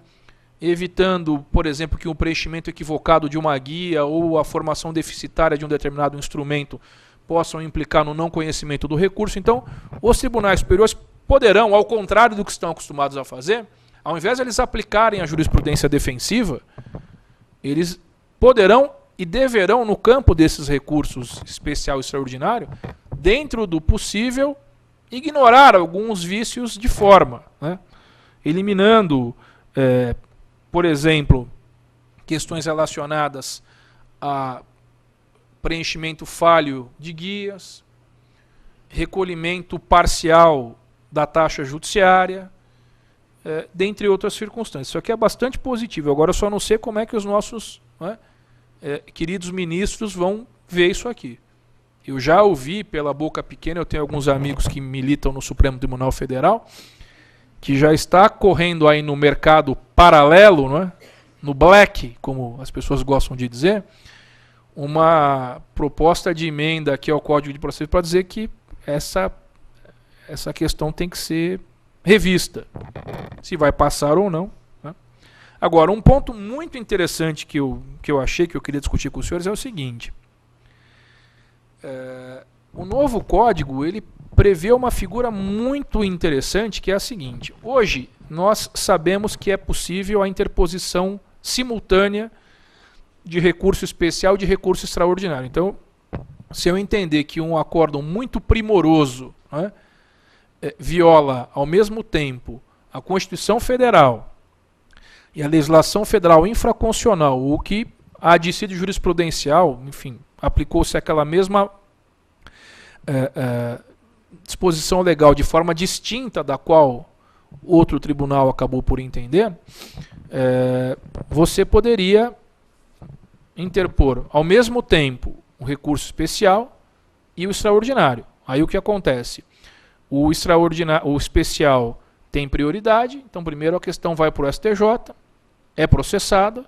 evitando, por exemplo, que o preenchimento equivocado de uma guia ou a formação deficitária de um determinado instrumento possam implicar no não conhecimento do recurso. Então, os tribunais superiores poderão, ao contrário do que estão acostumados a fazer, ao invés de eles aplicarem a jurisprudência defensiva, eles poderão e deverão, no campo desses recursos especial e extraordinário, dentro do possível, ignorar alguns vícios de forma, né? Eliminando, por exemplo, questões relacionadas a preenchimento falho de guias, recolhimento parcial da taxa judiciária, dentre outras circunstâncias. Isso aqui é bastante positivo. Agora eu só não sei como é que os nossos queridos ministros vão ver isso aqui. Eu já ouvi pela boca pequena, eu tenho alguns amigos que militam no Supremo Tribunal Federal, que já está correndo aí no mercado paralelo, não é? No black, como as pessoas gostam de dizer, uma proposta de emenda aqui ao Código de Processo para dizer que essa questão tem que ser revista, se vai passar ou não, né? Agora, um ponto muito interessante que eu achei, que eu queria discutir com os senhores, é o seguinte. O novo código, ele prevê uma figura muito interessante, que é a seguinte. Hoje, nós sabemos que é possível a interposição simultânea de recurso especial e de recurso extraordinário. Então, se eu entender que um acórdão muito primoroso, né, viola ao mesmo tempo a Constituição Federal e a legislação federal infraconstitucional, o que a dissídio jurisprudencial, enfim, aplicou-se aquela mesma disposição legal de forma distinta da qual outro tribunal acabou por entender, você poderia interpor ao mesmo tempo o recurso especial e o extraordinário. Aí o que acontece? O especial tem prioridade, então primeiro a questão vai para o STJ, é processada,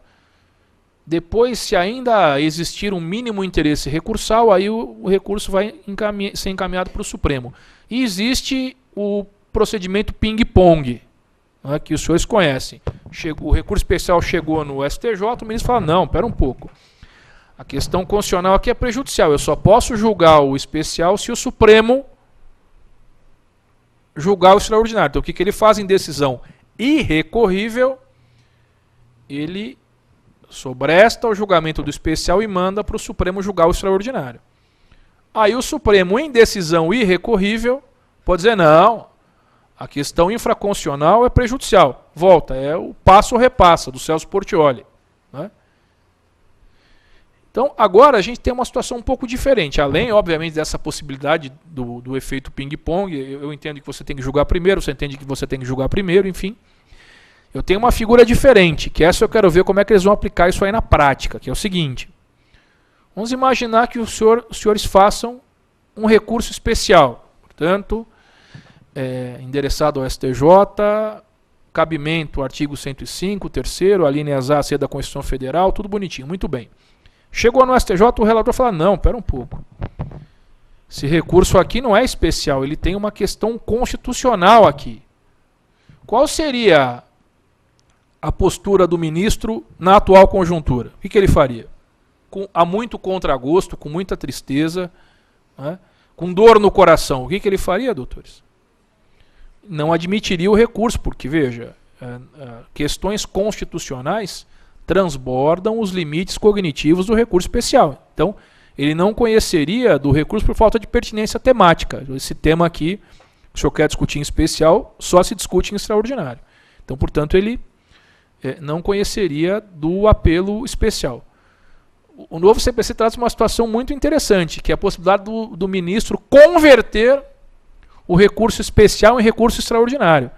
depois, se ainda existir um mínimo interesse recursal, aí o recurso vai ser encaminhado para o Supremo. E existe o procedimento ping-pong, né, que os senhores conhecem. O recurso especial chegou no STJ, o ministro fala, não, espera um pouco. A questão constitucional aqui é prejudicial, eu só posso julgar o especial se o Supremo julgar o extraordinário. Então o que ele faz em decisão irrecorrível? Ele sobresta o julgamento do especial e manda para o Supremo julgar o extraordinário. Aí o Supremo, em decisão irrecorrível, pode dizer, não, a questão infraconstitucional é prejudicial. Volta, é o passo ou repassa do Celso Portiolli, né? Então, agora a gente tem uma situação um pouco diferente. Além, obviamente, dessa possibilidade do efeito ping-pong, eu entendo que você tem que julgar primeiro, você entende que você tem que julgar primeiro, enfim. Eu tenho uma figura diferente, que essa eu quero ver como é que eles vão aplicar isso aí na prática, que é o seguinte. Vamos imaginar que os senhores façam um recurso especial, portanto, endereçado ao STJ, cabimento, artigo 105, terceiro, alíneas A, C da Constituição Federal, tudo bonitinho, muito bem. Chegou no STJ, o relator fala, não, espera um pouco. Esse recurso aqui não é especial, ele tem uma questão constitucional aqui. Qual seria a postura do ministro na atual conjuntura? O que ele faria? Há muito contragosto, com muita tristeza, né, com dor no coração. O que ele faria, doutores? Não admitiria o recurso, porque, veja, questões constitucionais transbordam os limites cognitivos do recurso especial. Então, ele não conheceria do recurso por falta de pertinência temática. Esse tema aqui, que o senhor quer discutir em especial, só se discute em extraordinário. Então, portanto, ele não conheceria do apelo especial. O novo CPC traz uma situação muito interessante, que é a possibilidade do ministro converter o recurso especial em recurso extraordinário.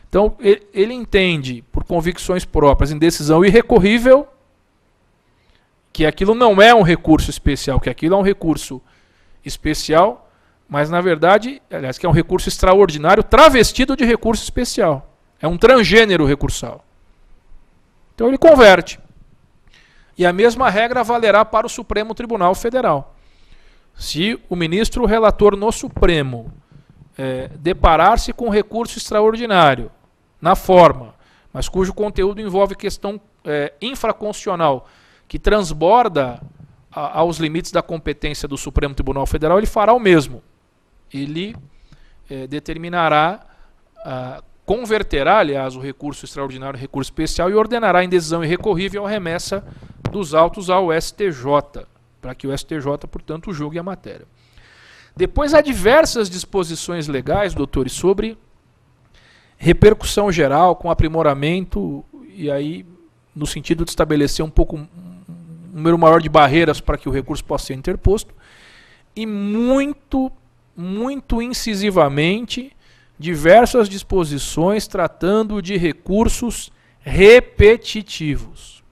Então, ele entende, por convicções próprias, em decisão irrecorrível, que aquilo não é um recurso especial, que aquilo é um recurso especial, mas, na verdade, aliás, que é um recurso extraordinário travestido de recurso especial. É um transgênero recursal. Então, ele converte. E a mesma regra valerá para o Supremo Tribunal Federal. Se o ministro relator no Supremo deparar-se com recurso extraordinário, na forma, mas cujo conteúdo envolve questão infraconstitucional, que transborda aos limites da competência do Supremo Tribunal Federal, ele fará o mesmo. Ele determinará, converterá, aliás, o recurso extraordinário em recurso especial e ordenará em decisão irrecorrível a remessa dos autos ao STJ, para que o STJ, portanto, julgue a matéria. Depois há diversas disposições legais, doutores, sobre repercussão geral, com aprimoramento, e aí no sentido de estabelecer um número maior de barreiras para que o recurso possa ser interposto, e muito incisivamente diversas disposições tratando de recursos repetitivos.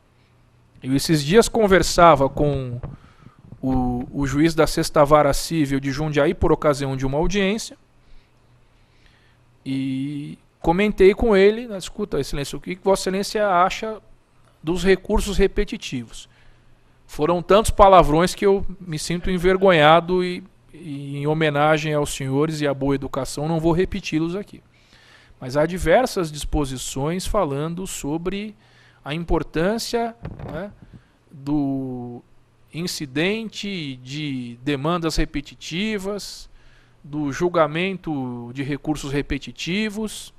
Eu esses dias conversava com o juiz da Sexta Vara Civil de Jundiaí por ocasião de uma audiência e comentei com ele, escuta, Excelência, o que Vossa Excelência acha dos recursos repetitivos? Foram tantos palavrões que eu me sinto envergonhado e em homenagem aos senhores e à boa educação, não vou repeti-los aqui. Mas há diversas disposições falando sobre a importância, né, do incidente de demandas repetitivas, do julgamento de recursos repetitivos,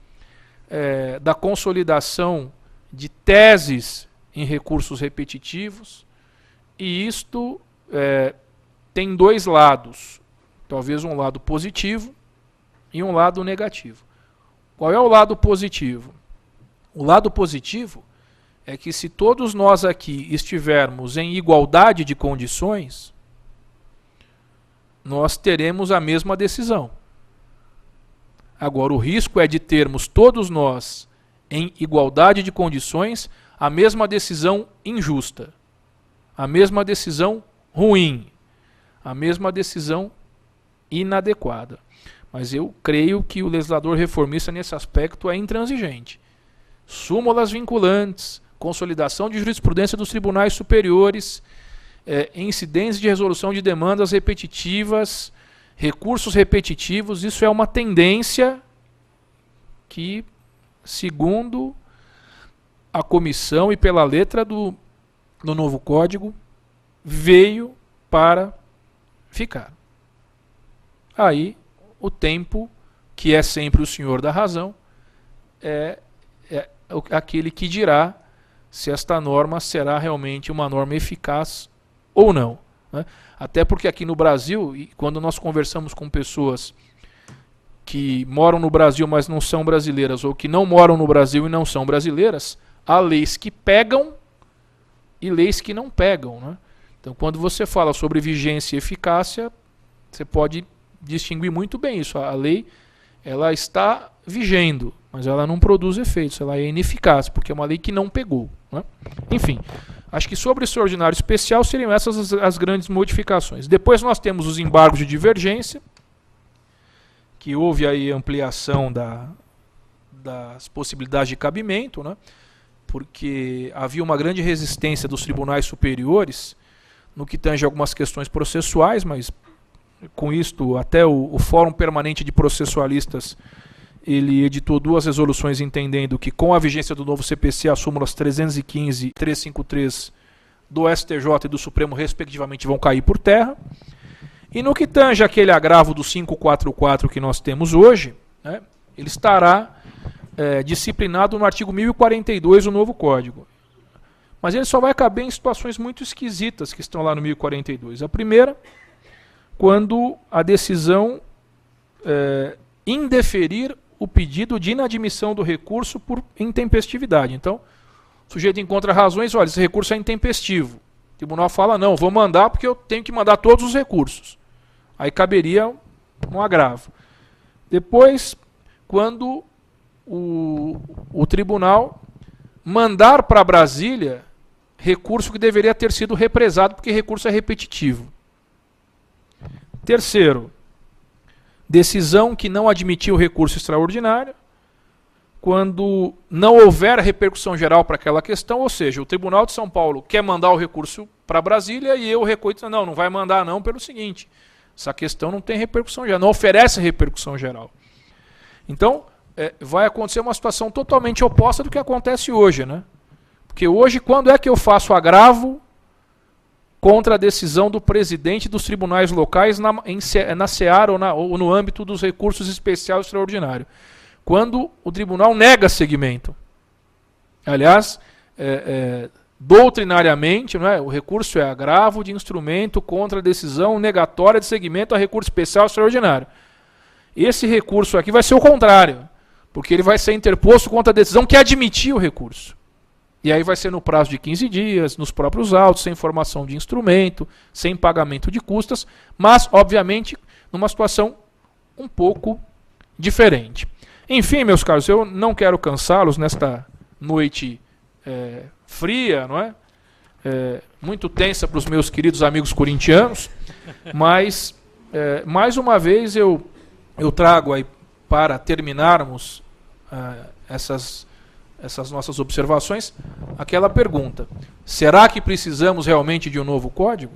da consolidação de teses em recursos repetitivos, e isto tem dois lados, talvez um lado positivo e um lado negativo. Qual é o lado positivo? O lado positivo é que se todos nós aqui estivermos em igualdade de condições, nós teremos a mesma decisão. Agora, o risco é de termos todos nós em igualdade de condições a mesma decisão injusta, a mesma decisão ruim, a mesma decisão inadequada. Mas eu creio que o legislador reformista nesse aspecto é intransigente. Súmulas vinculantes, consolidação de jurisprudência dos tribunais superiores, incidência de resolução de demandas repetitivas, recursos repetitivos, isso é uma tendência que, segundo a comissão e pela letra do novo código, veio para ficar. Aí, o tempo, que é sempre o senhor da razão, é aquele que dirá se esta norma será realmente uma norma eficaz ou não, né? Até porque aqui no Brasil, e quando nós conversamos com pessoas que moram no Brasil, mas não são brasileiras, ou que não moram no Brasil e não são brasileiras, há leis que pegam e leis que não pegam, né? Então, quando você fala sobre vigência e eficácia, você pode distinguir muito bem isso. A lei, ela está vigendo, mas ela não produz efeitos, ela é ineficaz, porque é uma lei que não pegou, né? Enfim, acho que sobre o extraordinário especial seriam essas as grandes modificações. Depois nós temos os embargos de divergência, que houve aí ampliação das possibilidades de cabimento, né? Porque havia uma grande resistência dos tribunais superiores no que tange algumas questões processuais, mas com isto até o Fórum Permanente de Processualistas ele editou 2 resoluções entendendo que com a vigência do novo CPC as súmulas 315 e 353 do STJ e do Supremo respectivamente vão cair por terra. E no que tange aquele agravo do 544 que nós temos hoje, né, ele estará disciplinado no artigo 1042 do novo Código. Mas ele só vai caber em situações muito esquisitas que estão lá no 1042. A primeira, quando a decisão indeferir o pedido de inadmissão do recurso por intempestividade. Então, o sujeito encontra razões, olha, esse recurso é intempestivo. O tribunal fala, não, vou mandar porque eu tenho que mandar todos os recursos. Aí caberia um agravo. Depois, quando o tribunal mandar para Brasília recurso que deveria ter sido represado, porque recurso é repetitivo. Terceiro, decisão que não admitiu recurso extraordinário, quando não houver repercussão geral para aquela questão, ou seja, o Tribunal de São Paulo quer mandar o recurso para Brasília e eu recuo, não vai mandar não pelo seguinte, essa questão não tem repercussão geral, não oferece repercussão geral. Então, vai acontecer uma situação totalmente oposta do que acontece hoje, né? Porque hoje, quando é que eu faço agravo contra a decisão do presidente dos tribunais locais na seara ou no âmbito dos recursos especiais extraordinários? Quando o tribunal nega seguimento. Aliás, doutrinariamente, não é? O recurso é agravo de instrumento contra a decisão negatória de seguimento a recurso especial extraordinário. Esse recurso aqui vai ser o contrário, porque ele vai ser interposto contra a decisão que admitiu o recurso. E aí vai ser no prazo de 15 dias, nos próprios autos, sem formação de instrumento, sem pagamento de custas, mas, obviamente, numa situação um pouco diferente. Enfim, meus caros, eu não quero cansá-los nesta noite fria, não é? Muito tensa para os meus queridos amigos corintianos, mas, mais uma vez, eu trago aí, para terminarmos essas nossas observações, aquela pergunta: será que precisamos realmente de um novo código?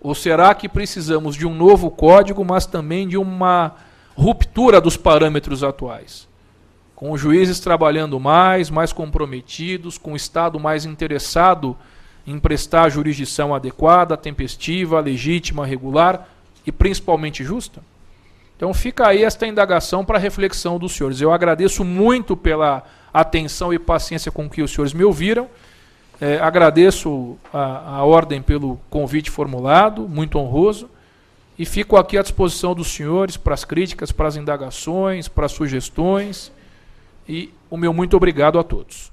Ou será que precisamos de um novo código, mas também de uma ruptura dos parâmetros atuais? Com os juízes trabalhando mais comprometidos, com o Estado mais interessado em prestar jurisdição adequada, tempestiva, legítima, regular e principalmente justa? Então fica aí esta indagação para reflexão dos senhores. Eu agradeço muito pela atenção e paciência com que os senhores me ouviram. Agradeço a ordem pelo convite formulado, muito honroso, e fico aqui à disposição dos senhores para as críticas, para as indagações, para as sugestões, e o meu muito obrigado a todos.